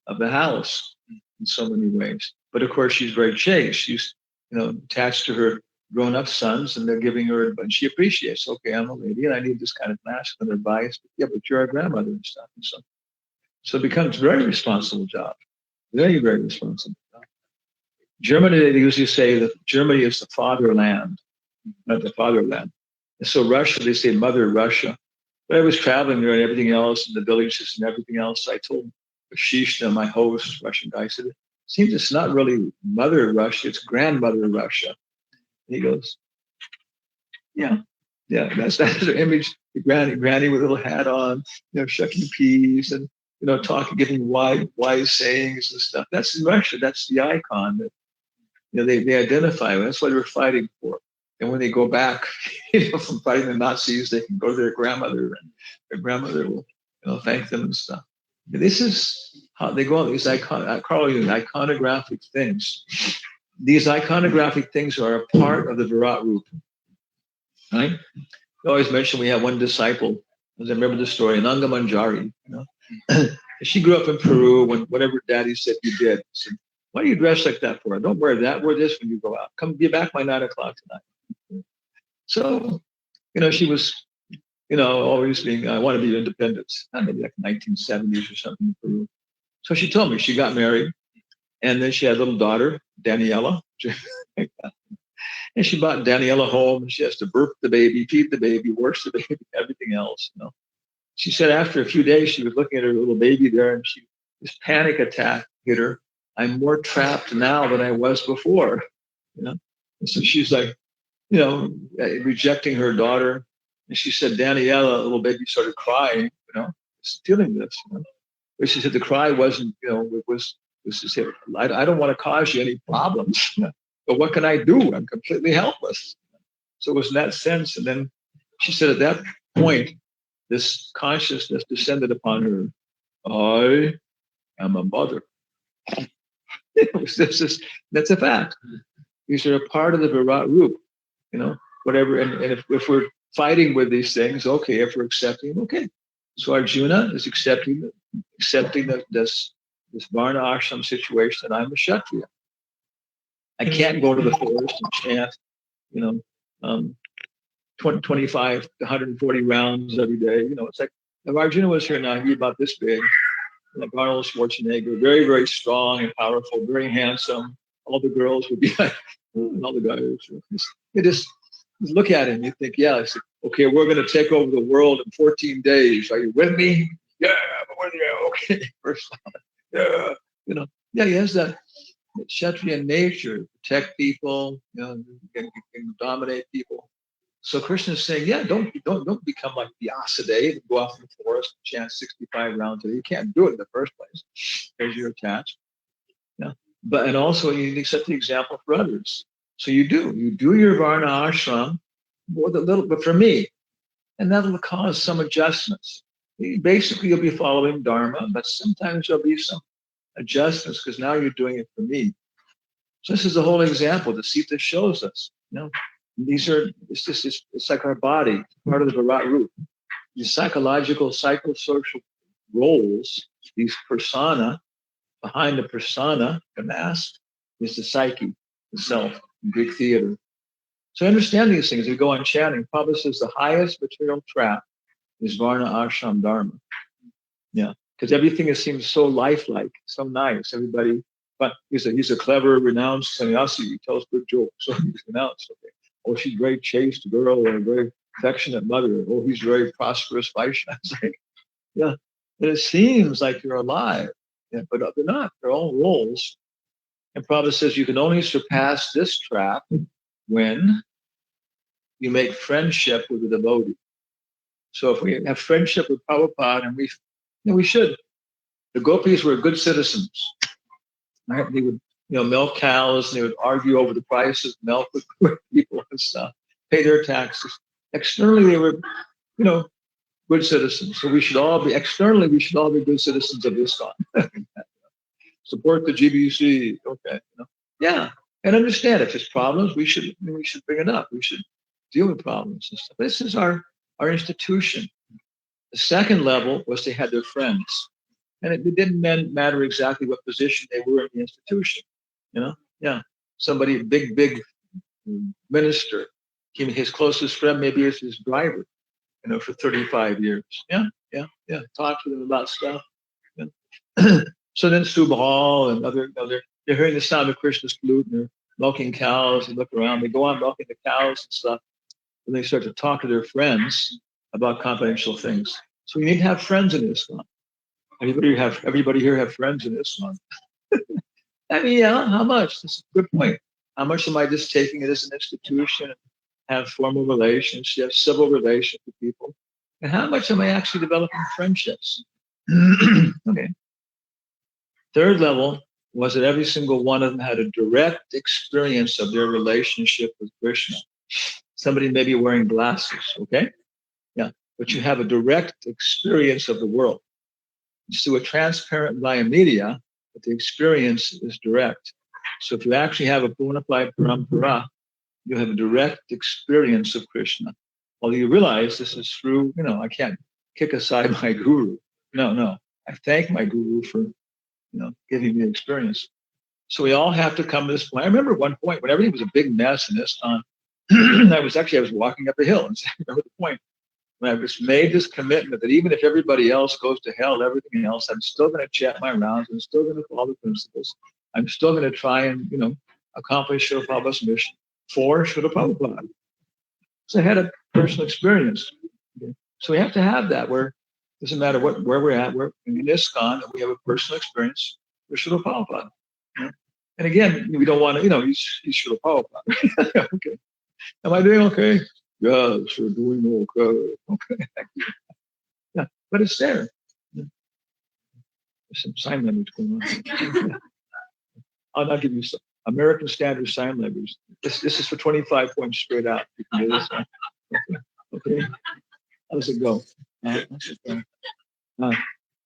of the house in so many ways. But of course, she's very chaste. She's, attached to her grown-up sons, and they're giving her, and she appreciates, okay, I'm a lady, and I need this kind of masculine advice. But yeah, but you're a grandmother and stuff. And so it becomes a very responsible job. Very, very responsible job. Germany, they usually say that Germany is the fatherland, not the fatherland. And so Russia, they say Mother Russia. But I was traveling there and everything else, and the villages and everything else. I told Shishna, my host, Russian guy, I said, it seems it's not really Mother Russia, it's Grandmother Russia. And he goes, yeah, that's her image. The granny with a little hat on, shucking peas and, talking, giving wise sayings and stuff. That's in Russia. That's the icon that, they identify with. That's what they're fighting for. And when they go back, from fighting the Nazis, they can go to their grandmother, and their grandmother will, thank them and stuff. And this is how they go on these iconographic things. These iconographic things are a part of the Virat Rupa, right? We always mention we have one disciple, as I remember the story, Ananga Manjari. She grew up in Peru. Whatever Daddy said you did. He said, why do you dress like that for? Don't wear that. Wear this when you go out. Come get back by 9 o'clock tonight. So, she was, always being, I want to be independent. Maybe like 1970s or something in Peru. So she told me she got married, and then she had a little daughter, Daniela. And she brought Daniela home. She has to birth the baby, feed the baby, wash the baby, everything else. She said after a few days, she was looking at her little baby there, and this panic attack hit her. I'm more trapped now than I was before. And so she's like, rejecting her daughter. And she said, Daniela, little baby, started crying, feeling this. But she said the cry wasn't, it was to say, I don't want to cause you any problems, but what can I do? I'm completely helpless. So it was in that sense. And then she said at that point, this consciousness descended upon her. I am a mother. That's a fact. These are a part of the Virat Rupa, whatever. And if we're fighting with these things, okay, if we're accepting, okay. So Arjuna is accepting this Varna ashram situation, and I'm a Kshatriya. I can't go to the forest and chant, 25 to 140 rounds every day. It's like if Arjuna was here now, he'd be about this big, like Arnold Schwarzenegger, very, very strong and powerful, very handsome. All the girls would be like, and all the guys. You just look at him, you think, yeah, it's okay, we're going to take over the world in 14 days. Are you with me? Yeah, I'm with you. Okay, first time. Yeah, yeah, he has that Kshatriya nature, protect people, can dominate people. So Krishna is saying, yeah, don't become like Vyasadeva and go off in the forest and chant 65 rounds a day. You can't do it in the first place because you're attached. Yeah. And also you need to set the example for others. So you do your Varna ashram with a little, but for me, and that'll cause some adjustments. Basically, you'll be following Dharma, but sometimes there'll be some adjustments because now you're doing it for me. So this is the whole example that Sita shows us. It's like our body, part of the Virat root. These psychological, psychosocial roles, these persona, behind the persona, the mask, is the psyche, the self, Greek theater. So understand these things. We go on chanting. Prabhupada says the highest material trap is Varna Ashram Dharma. Yeah, because everything seems so lifelike, so nice. Everybody, but he's a clever, renowned sannyasi. He tells good jokes, so he's renounced. Okay. Oh, she's a very chaste girl or a very affectionate mother. Oh, he's very prosperous Vaishnava. It's like, yeah, and it seems like you're alive, yeah, but they're not. They're all roles. And Prabhupada says you can only surpass this trap when you make friendship with the devotee. So if we have friendship with Prabhupada, and we should. The gopis were good citizens. Right? They would, milk cows, and they would argue over the prices of milk with people and stuff, pay their taxes. Externally, they were, good citizens. So we should all be good citizens of ISKCON. Support the GBC. Okay. Yeah. And understand if there's problems, we should bring it up. We should deal with problems and stuff. This is our institution. The second level was they had their friends. And it didn't matter exactly what position they were in the institution. Yeah. Somebody, big minister, his closest friend maybe is his driver, for 35 years. Yeah. Talk to them about stuff. Yeah. So then Subhal and other, they're hearing the sound of Krishna's flute and they're milking cows. They look around, they go on milking the cows and stuff. And they start to talk to their friends about confidential things. So you need to have friends in ISKCON. Everybody here have friends in ISKCON. I mean, yeah, how much? That's a good point. How much am I just taking it as an institution and have formal relationships, civil relations with people? And how much am I actually developing friendships? Okay. Third level was that every single one of them had a direct experience of their relationship with Krishna. Somebody may be wearing glasses, okay? Yeah, but you have a direct experience of the world. It's through a transparent via media, but the experience is direct. So if you actually have a bona fide parampara, you have a direct experience of Krishna. Although you realize this is through, I can't kick aside my guru. No. I thank my guru for, giving me the experience. So we all have to come to this point. I remember at one point when everything was a big mess in ISKCON, I was walking up a hill, and I remember the point when I just made this commitment that even if everybody else goes to hell, everything else, I'm still going to chant my rounds. I'm still going to follow the principles. I'm still going to try and, accomplish Srila Prabhupada's mission for Srila Prabhupada. So I had a personal experience. Okay. So we have to have that where it doesn't matter where we're at, we're in ISKCON, and we have a personal experience for Srila Prabhupada. Yeah. And again, we don't want to, he's Srila Prabhupada. Okay. Am I doing okay? Yes, you're doing okay. Okay. Yeah, but it's there. Yeah. There's some sign language going on. I'll give you some American Standard Sign Language. This is for 25 points straight out. You can do this one. Okay. How does it go? Here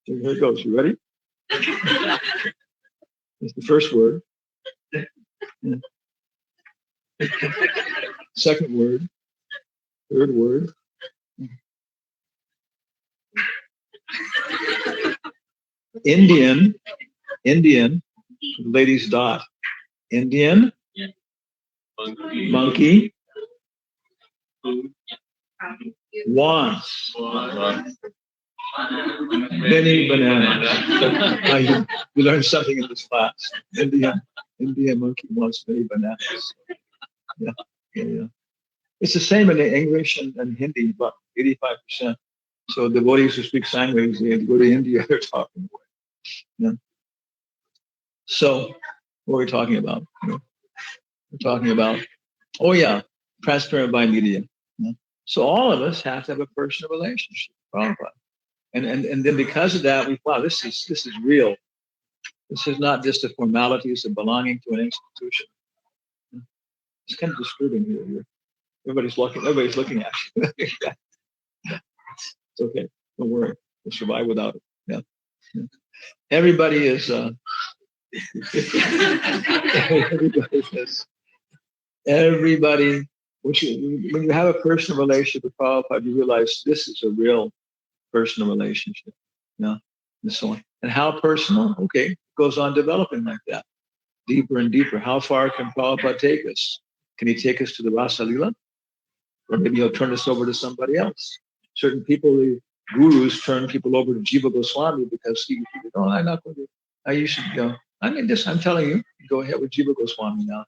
it goes. You ready? It's the first word. Second word. Third word. Indian, ladies dot. Indian, monkey, wants many bananas. You learned something in this class. Indian monkey wants many bananas. Yeah. It's the same in English and Hindi, about 85%. So devotees who speak Sanskrit, they go to India, they're talking away. Yeah. So what are we talking about? We're talking about, transparent by media. Yeah. So all of us have to have a personal relationship with Prabhupada. And then because of that, this is real. This is not just the formalities of belonging to an institution. It's kind of disturbing here. Everybody's looking at you. It's okay. Don't worry. We'll survive without it. Yeah. Everybody is everybody when you have a personal relationship with Prabhupada, you realize this is a real personal relationship. And so on. And how personal? Okay, it goes on developing like that. Deeper and deeper. How far can Prabhupada take us? Can he take us to the Rasa Lila? Or maybe he'll turn us over to somebody else. Certain people, the gurus, turn people over to Jiva Goswami because I'm not going to. You should go. I'm telling you, go ahead with Jiva Goswami now.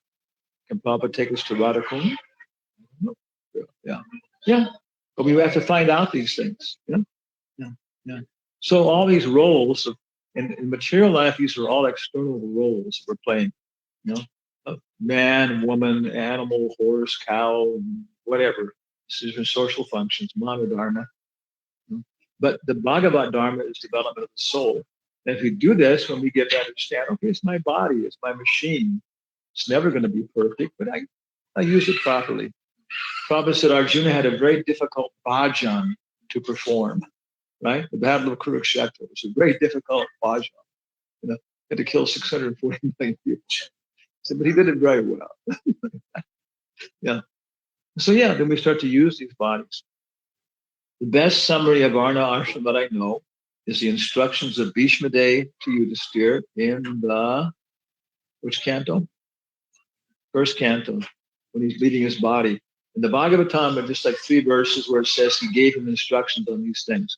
Can Prabhupada take us to Radhakuni? No. Yeah. But we have to find out these things. Yeah. So all these roles in material life, these are all external roles we're playing. Man, woman, animal, horse, cow, whatever. These are social functions, Manodharma. But the Bhagavad Dharma is development of the soul. And if we do this, when we get to understand, okay, it's my body, it's my machine. It's never going to be perfect, but I use it properly. Prabhupada said Arjuna had a very difficult bhajan to perform, right? The Battle of Kurukshetra was a very difficult bhajan. Had to kill 640 million people. But he did it very well. Yeah. So then we start to use these bodies. The best summary of Varna Ashram that I know is the instructions of Bhishma Dev to Yudhisthira in the which canto? First canto, when he's leading his body. In the Bhagavatam are just like 3 verses where it says he gave him instructions on these things.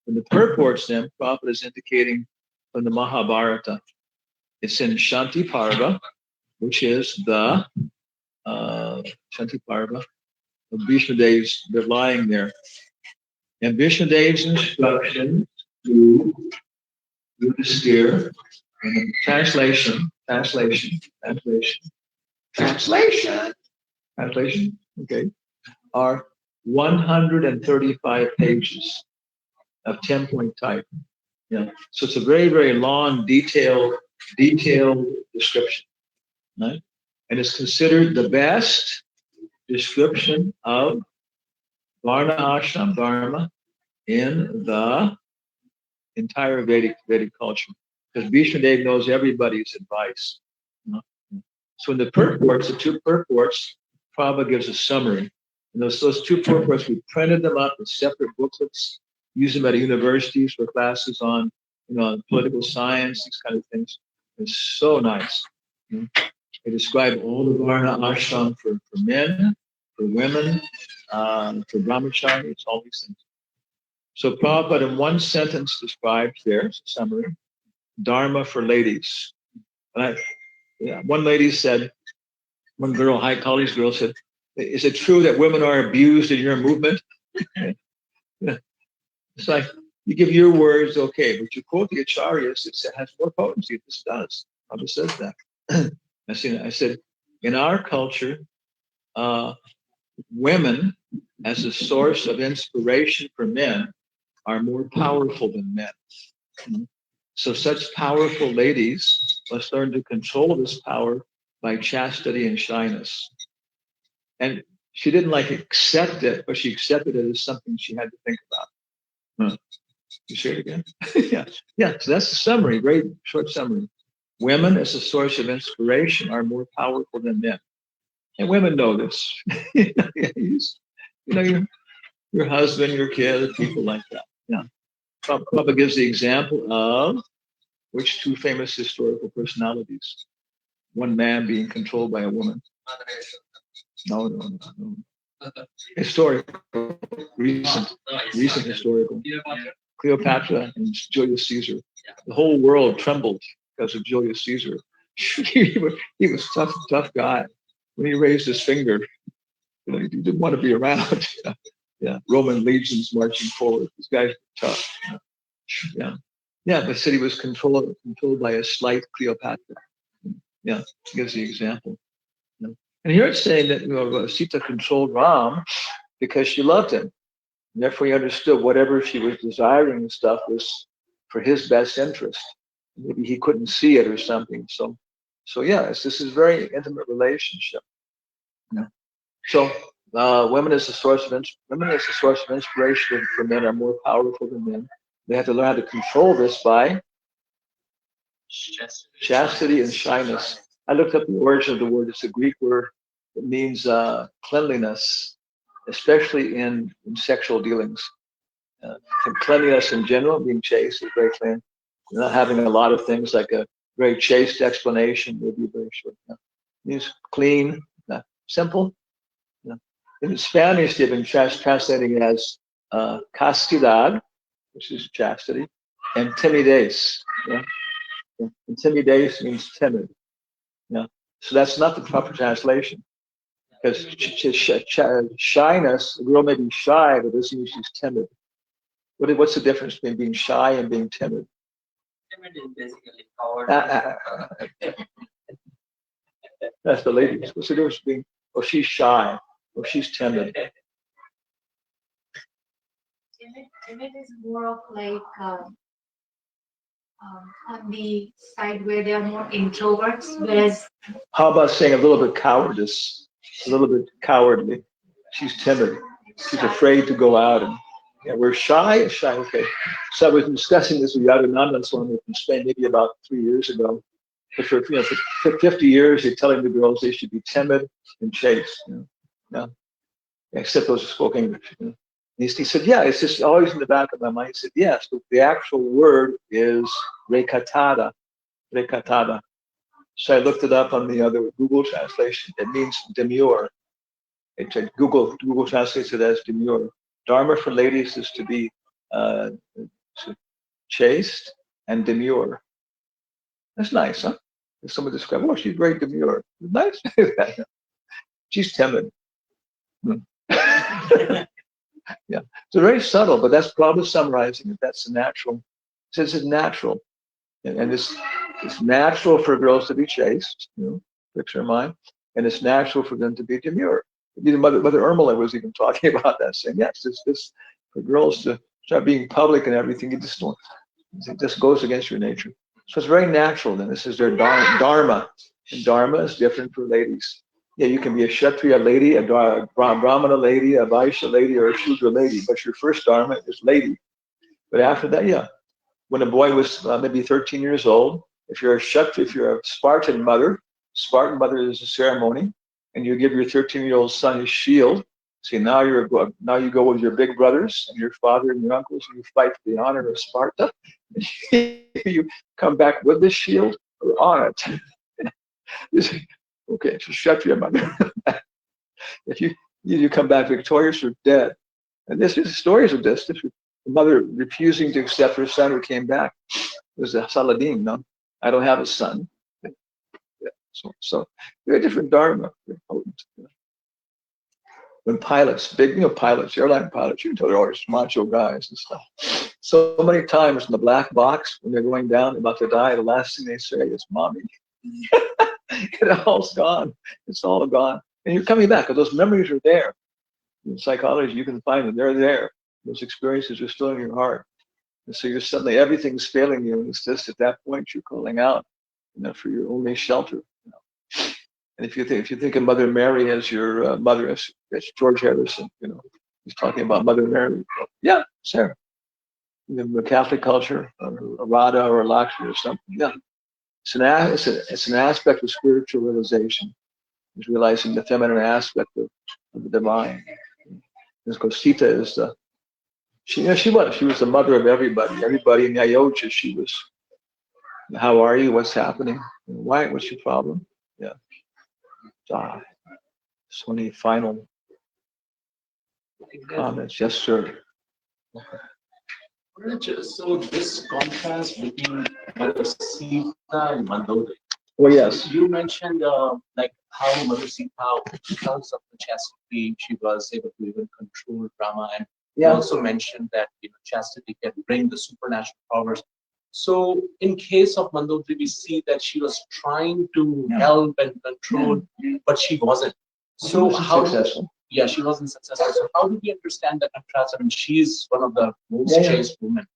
In the purports, then, Prabhupada is indicating from the Mahabharata. It's in Shanti Parva, which is the Shanti Parva of Bhishma Dev's, they're lying there. And Bhishma Dev's instructions to Yudhisthira, and the translation, okay, are 135 pages of 10-point type. So it's a very, very long, detailed description, right? And it's considered the best description of Varna Ashram Dharma in the entire Vedic culture. Because Bhishma Dev knows everybody's advice. So in the purports, the 2 purports, Prabhupada gives a summary. And those 2 purports, we printed them up in separate booklets, use them at universities for classes on, political science, these kind of things. It's so nice. They describe all the Varna Ashram for men, for women, for brahmacharis, all these things. So Prabhupada in one sentence describes there's a summary, Dharma for ladies. And one lady said, one girl, high college girl said, is it true that women are abused in your movement? It's like, you give your words, okay, but you quote the acharyas, it has more potency. This does. Prabhupada says that. I said, in our culture, women as a source of inspiration for men are more powerful than men. So such powerful ladies must learn to control this power by chastity and shyness. And she didn't accept it, but she accepted it as something she had to think about. You say it again? Yeah. So that's the summary, very short summary. Women as a source of inspiration are more powerful than men. And women know this. Your husband, your kid, people like that. Yeah. Prabhupada gives the example of which 2 famous historical personalities? One man being controlled by a woman. No. Historical, recent historical. Cleopatra and Julius Caesar. The whole world trembled because of Julius Caesar. he was tough guy. When he raised his finger, he didn't want to be around. Yeah, Roman legions marching forward. These guys were tough. Yeah, but the city was controlled by a slight Cleopatra. Yeah, gives the example. And here it's saying that Sita controlled Ram because she loved him. And therefore, he understood whatever she was desiring and stuff was for his best interest. Maybe he couldn't see it or something. So this is a very intimate relationship. Yeah. So women as a source of inspiration for men are more powerful than men. They have to learn how to control this by chastity and shyness. I looked up the origin of the word. It's a Greek word. It means cleanliness, especially in sexual dealings. Cleanliness in general, being chaste, is very clean. Not having a lot of things like a very chaste explanation would be very short. It means clean, simple. In Spanish, they've been translating it as castidad, which is chastity, and timidez. And timidez means timid. So that's not the proper translation. Because shyness, a girl may be shy, but doesn't mean she's timid. What's the difference between being shy and being timid? Timid is basically coward. That's the ladies. What's the difference between, she's shy, she's timid? Timid is more of like on the side where they are more introverts, whereas. How about saying a little bit cowardice, a little bit cowardly? She's timid. She's afraid to go out, and we're shy. Okay. So I was discussing this with Yadunandan Swami from Spain maybe about 3 years ago. But for 50 years, they're telling the girls they should be timid and chaste. Except those who spoke English. He said, it's just always in the back of my mind. He said, yes, but the actual word is rekatada. So I looked it up on the other Google translation. It means demure. Google translates it as demure. Dharma for ladies is to be chaste and demure. That's nice, huh? If someone describes, she's very demure. Nice. She's timid. So very subtle, but that's probably summarizing it. That's the natural. It says it's natural. And it's natural for girls to be chaste, picture in mind, and it's natural for them to be demure. Even Mother Irmela was even talking about that, saying, yes, it's for girls to start being public and everything. It just goes against your nature. So it's very natural. Then this is their dharma, and dharma is different for ladies. You can be a Kshatriya lady, a Brahmana lady, a Vaishya lady, or a Shudra lady, but your first dharma is lady. But after that, when a boy was maybe 13 years old, if you're a Spartan mother is a ceremony, and you give your 13-year-old son his shield. See, now you go with your big brothers and your father and your uncles, and you fight for the honor of Sparta. You come back with the shield or on it. Okay, it's a Kshatriya mother. If you come back victorious or dead. And this is stories of this. The mother refusing to accept her son who came back. It was a Saladin, no? I don't have a son. So very different dharma, very potent. When pilots, airline pilots, you can tell they're always macho guys and stuff. So many times in the black box, when they're going down, about to die, the last thing they say is, "Mommy." It all's gone. It's all gone. And you're coming back, because those memories are there. In psychology, you can find them. They're there. Those experiences are still in your heart. And so you're suddenly, everything's failing you. And it's just at that point, you're calling out, for your only shelter. And if you think of Mother Mary as your mother, as George Harrison, he's talking about Mother Mary. Yeah, Sarah. In the Catholic culture, or Radha or Lakshmi or something. Yeah. It's an aspect of spiritual realization. It's realizing the feminine aspect of the divine. Because Sita is she was the mother of everybody. Everybody in Ayodhya, she was, how are you? What's happening? Why? What's your problem? Yeah. So many final comments? Yes, sir. So this contrast between Mother Sita and Mandodari. Well, yes. You mentioned like how Mother Sita, because of the chastity, she was able to even control Rama, and you also mentioned that chastity can bring the supernatural powers. So in case of Mandodari, we see that she was trying to help and control, but she wasn't. So how successful? Yeah, she wasn't successful. So how do we understand the contrast? I mean, she is one of the most chaste women.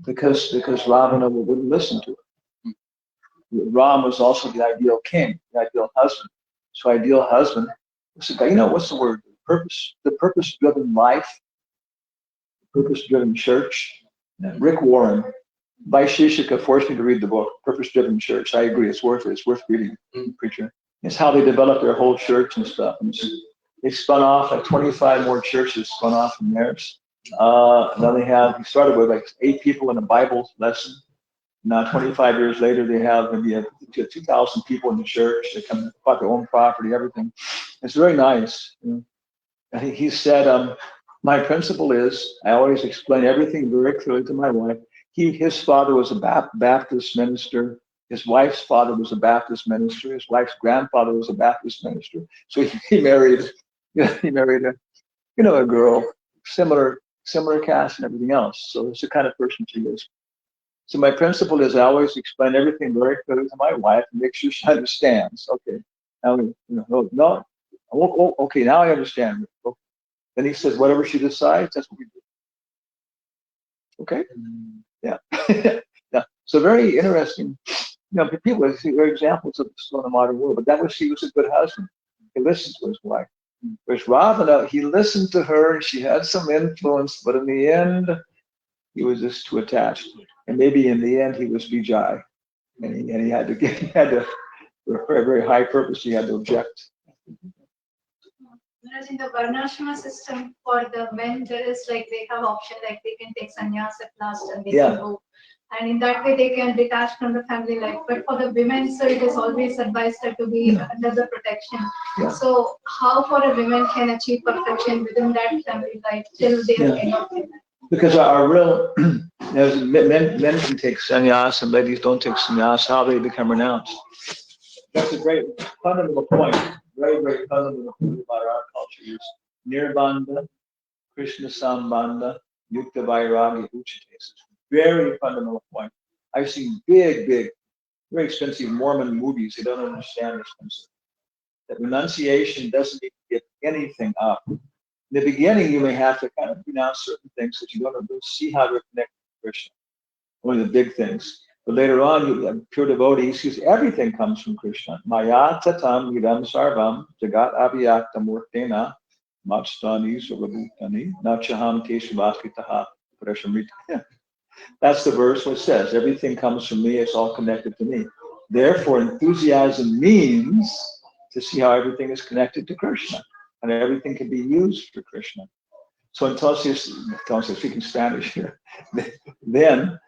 Because Ravana wouldn't listen to her. Ram was also the ideal king, the ideal husband. So ideal husband was the guy, what's the word? The purpose-driven life, purpose-driven church. Rick Warren, Vaisheshika forced me to read the book, Purpose-Driven Church. I agree, it's worth it. It's worth reading, preacher. It's how they developed their whole church and stuff. And they spun off, like 25 more churches spun off from theirs. And then he started with like 8 people in a Bible lesson. Now, 25 years later, they have maybe 2,000 people in the church. They come about their own property, everything. It's very nice. He said, my principle is, I always explain everything very clearly to my wife. His father was a Baptist minister. His wife's father was a Baptist minister. His wife's grandfather was a Baptist minister. So he married a girl, similar caste and everything else. So it's the kind of person she is. So my principle is I always explain everything very clearly to my wife and make sure she understands. Okay, now okay, now I understand. Okay. Then he says, whatever she decides, that's what we do. Okay? Yeah. Yeah. So very interesting. People see there are examples of this in the modern world, but he was a good husband. He listened to his wife. Whereas Ravana, he listened to her and she had some influence, but in the end, he was just too attached. And maybe in the end, he was Vijay. And he had to, for a very high purpose, he had to object. Whereas in the Varnashrama system, for the men, there is like they have option, like they can take sannyas at last and they can go. And in that way, they can detach from the family life. But for the women, so it is always advised that to be under the protection. Yeah. So how for a woman can achieve perfection within that family life till they cannot do that? Because our real, men can take sannyas and ladies don't take sannyas, how they become renounced. That's a great fundamental point. Very, very fundamental point about our culture is Nirbandha, Krishna Sambandha, Yukta Vairagya Uchites. Very fundamental point. I've seen big, very expensive Mormon movies. They don't understand this concept. That renunciation doesn't need to give anything up. In the beginning, you may have to kind of renounce certain things that you don't see how they're connected to Krishna. One of the big things. But later on, you have pure devotees, because everything comes from Krishna. Maya tatam idam sarvam jagat abhyakta murtena matstani sarvabhutani nachaham teshavasvitaha prashamrita. That's the verse which says, everything comes from me, it's all connected to me. Therefore, enthusiasm means to see how everything is connected to Krishna, and everything can be used for Krishna. So entonces speaking Spanish here, then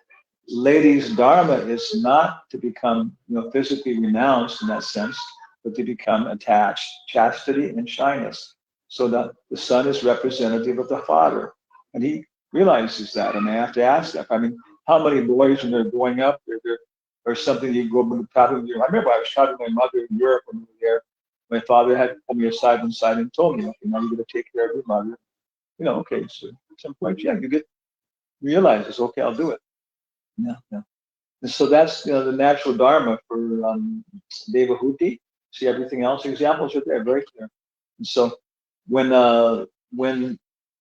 ladies' dharma is not to become physically renounced in that sense, but to become attached, chastity and shyness. So that the son is representative of the father. And he realizes that, and they have to ask that. I mean, how many boys when they're growing up, or something you go probably. I remember I was talking to my mother in Europe when we were there. My father had pulled me aside and told me, okay, now you're going to take care of your mother. Okay, so at some point, you realize this, okay, I'll do it. Yeah. And so that's the natural dharma for Devahuti. See everything else. Examples are there, very clear. And so when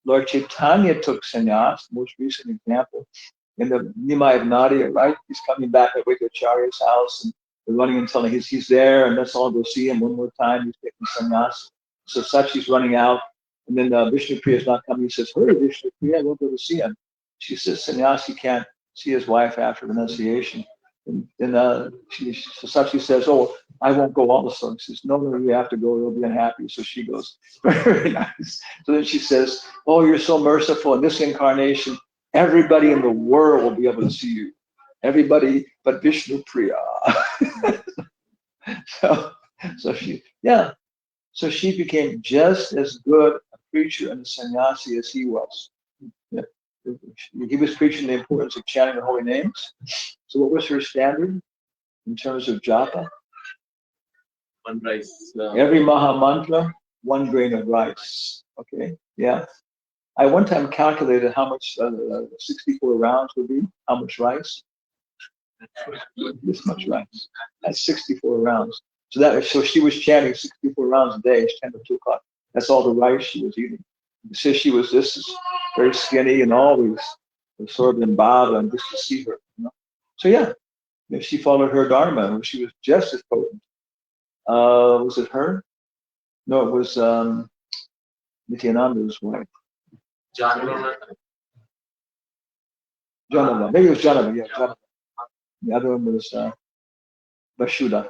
Lord Chaitanya took sannyas, most recent example, in the Nimai of Nadia, right? He's coming back at Acharya's house, and they're running and telling he's there, and let's all go see him one more time. He's taking sannyas. So Sachi's running out, and then Vishnupriya's not coming. He says, hurry, Vishnupriya, we'll go to see him. She says, sannyasi can't see his wife after renunciation. And Sachi says, oh, I won't go also. He says, no, you have to go. You'll be unhappy. So she goes. Very nice. So then she says, oh, you're so merciful. In this incarnation, everybody in the world will be able to see you. Everybody but Vishnu Priya. So she became just as good a preacher and a sannyasi as he was. Yeah. He was preaching the importance of chanting the holy names. So what was her standard in terms of japa? One rice. Every Maha Mantra, 1 grain of rice. Okay, yeah. I one time calculated how much 64 rounds would be, how much rice. This much rice. That's 64 rounds. So she was chanting 64 rounds a day, 10 to 2 o'clock. That's all the rice she was eating. So she was very skinny and always absorbing bhava and just to see her. So yeah, she followed her dharma. She was just as potent. Was it her? No, it was Nityananda's wife. Janava. Maybe it was Janava. Yeah, Janava. The other one was Vasudha.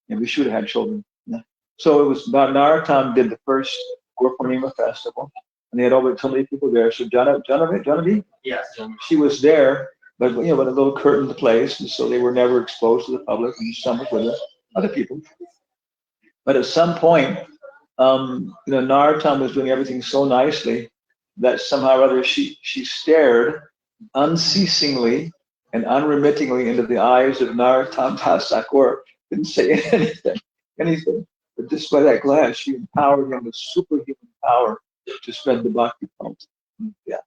And Vishuddha had children. Yeah. So it was Narottam did the first Gaur Purnima festival, and they had over so many people there. So Janavi, Yes. she was there, but with a little curtained place, and so they were never exposed to the public. And some was with other people. But at some point, Narottam was doing everything so nicely that somehow or other she stared unceasingly and unremittingly into the eyes of Narottam Das Thakur. Didn't say anything. But just by that glance, she empowered him with superhuman power to spread the bhakti cult. Yeah.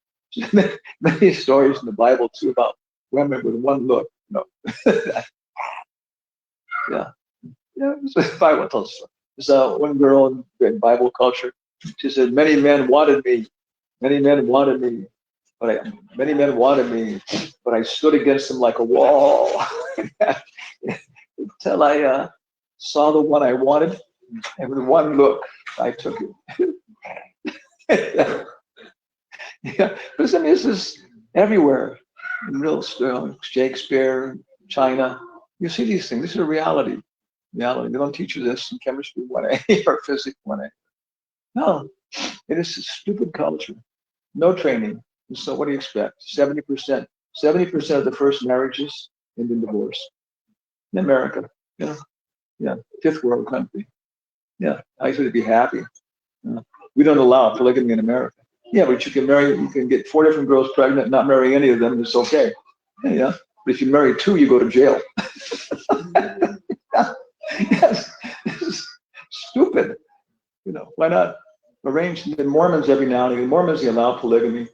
Many stories in the Bible too about women with one look. Yeah. Yeah, it's a Bible tells us. There's one girl in Bible culture. She said, "Many men wanted me. Many men wanted me. Many men wanted me, but I stood against them like a wall until I saw the one I wanted, and with one look, I took it." Yeah, but I mean, this is everywhere. In real Shakespeare, China, you see these things. This is a reality. Reality. They don't teach you this in chemistry 1A or physics 1A. No, it is a stupid culture. No training. And so what do you expect? 70% of the first marriages end in divorce. In America, yeah, fifth world country. Yeah, I should be happy. We don't allow polygamy in America. Yeah, but you can get 4 different girls pregnant, not marry any of them, it's okay. Yeah, but if you marry 2, you go to jail. Yes, this is stupid. Why not arrange the Mormons every now and again? Mormons, they allow polygamy.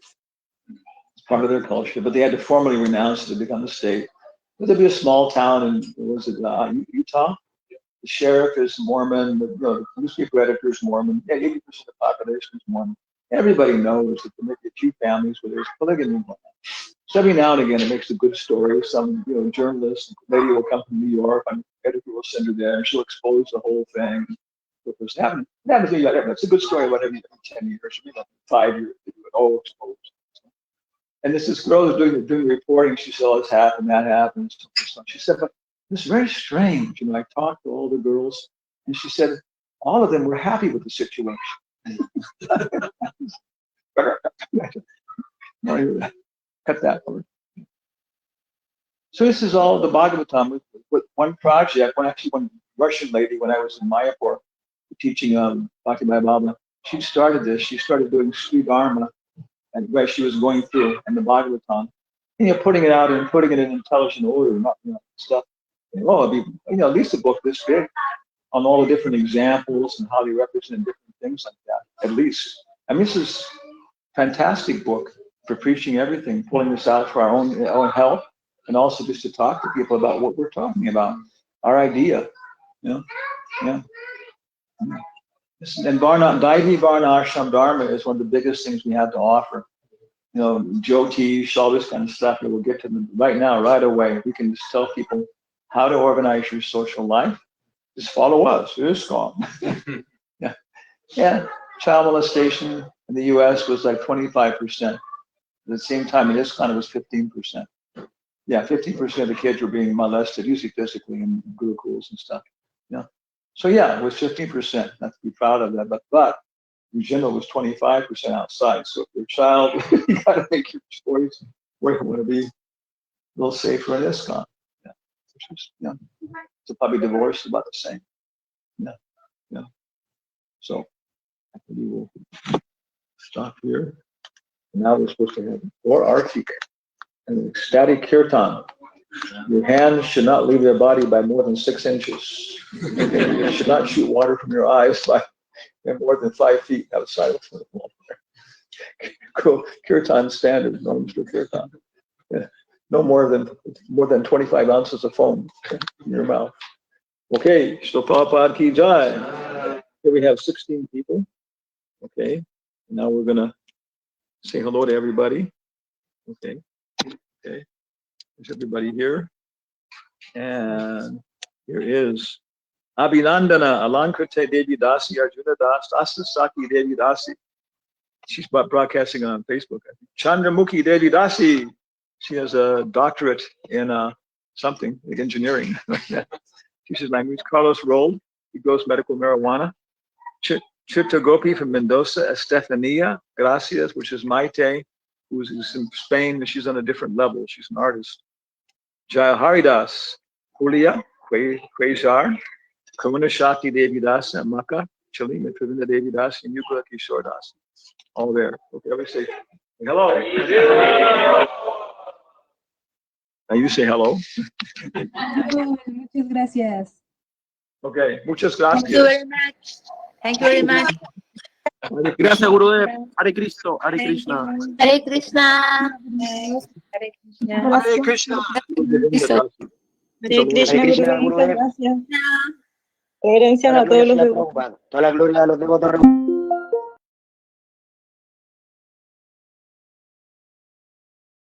It's part of their culture, but they had to formally renounce it to become a state. But there'd be a small town in, Utah? The sheriff is Mormon, the newspaper editor is Mormon, 80% of the population is Mormon. Everybody knows that there may be a few families where there's polygamy. So every now and again, it makes a good story. Some journalist, lady will come from New York, an editor will send her there, and she'll expose the whole thing. What's happening? It's a good story about every 10 years, maybe 5 years, all exposed. And this girl is doing the reporting. She saw this happen, that happens. She said, but it's very strange. I talked to all the girls, and she said all of them were happy with the situation. Cut that part. So this is all the Bhagavatam with one project. One Russian lady, when I was in Mayapur teaching Bhakti Baba, she started this. She started doing Sri Dharma, and where she was going through and the Bhagavatam, and putting it out and putting it in intelligent order, not stuff. And, it'd be at least a book this big on all the different examples and how they represent different things like that. At least, this is a fantastic book for preaching everything, pulling this out for our own help, and also just to talk to people about what we're talking about, our idea. Yeah. And Daivi Varna Ashram Dharma is one of the biggest things we have to offer. Jyotish, all this kind of stuff, and we'll get to them right now, right away. We can just tell people how to organize your social life. Just follow us. It's gone. Yeah. Child molestation in the U.S. was like 25%. At the same time, in ISKCON, it was 15%. Yeah, 15% of the kids were being molested, usually physically in gurukuls and stuff. Yeah. So yeah, it was 15%. Not to be proud of that, but in general, it was 25% outside. So if you're a child, you got to make your choice where you want to be a little safer in ISKCON. Yeah. So probably divorce is about the same. Yeah. So I believe we'll stop here. Now we're supposed to have 4 artik and ecstatic kirtan. Your hands should not leave their body by more than 6 inches. You should not shoot water from your eyes by more than 5 feet outside of the wall. Cool. Kirtan standard norms for kirtan. Yeah. No more than 25 ounces of foam in your mouth. Okay, Shri Prabhupada ki jai. Here we have 16 people. Okay, now we're gonna say hello to everybody. Okay, okay. There's everybody here. And here is Abhinandana Alankrite Devi Dasi Arjuna Das Asa Saki Devi Dasi. She's broadcasting on Facebook. Chandramukhi Devi Dasi. She has a doctorate in something, like engineering. Teaches language. Carlos Rold, he grows medical marijuana. Chita Gopi from Mendoza, Estefania Gracias, which is Maite, who's in Spain, and she's on a different level. She's an artist. Jaya Haridas, Julia Quajar, Karuna Shakti Devi Das, and Maka, Chalima Travinda Devi Das, and Yukula Kishore Das. All there. Okay, everybody say hello. Now you say hello. Muchas gracias. Okay, muchas gracias. Thank you very much. Thank you very much. Gracias, Gurudev. Hare Krishna. Hare Krishna. Hare Krishna. Hare Krishna. Hare Krishna. Hare Krishna, Guru, muchas gracias. Reverencias a todos los devotos. Toda la gloria a los devotos.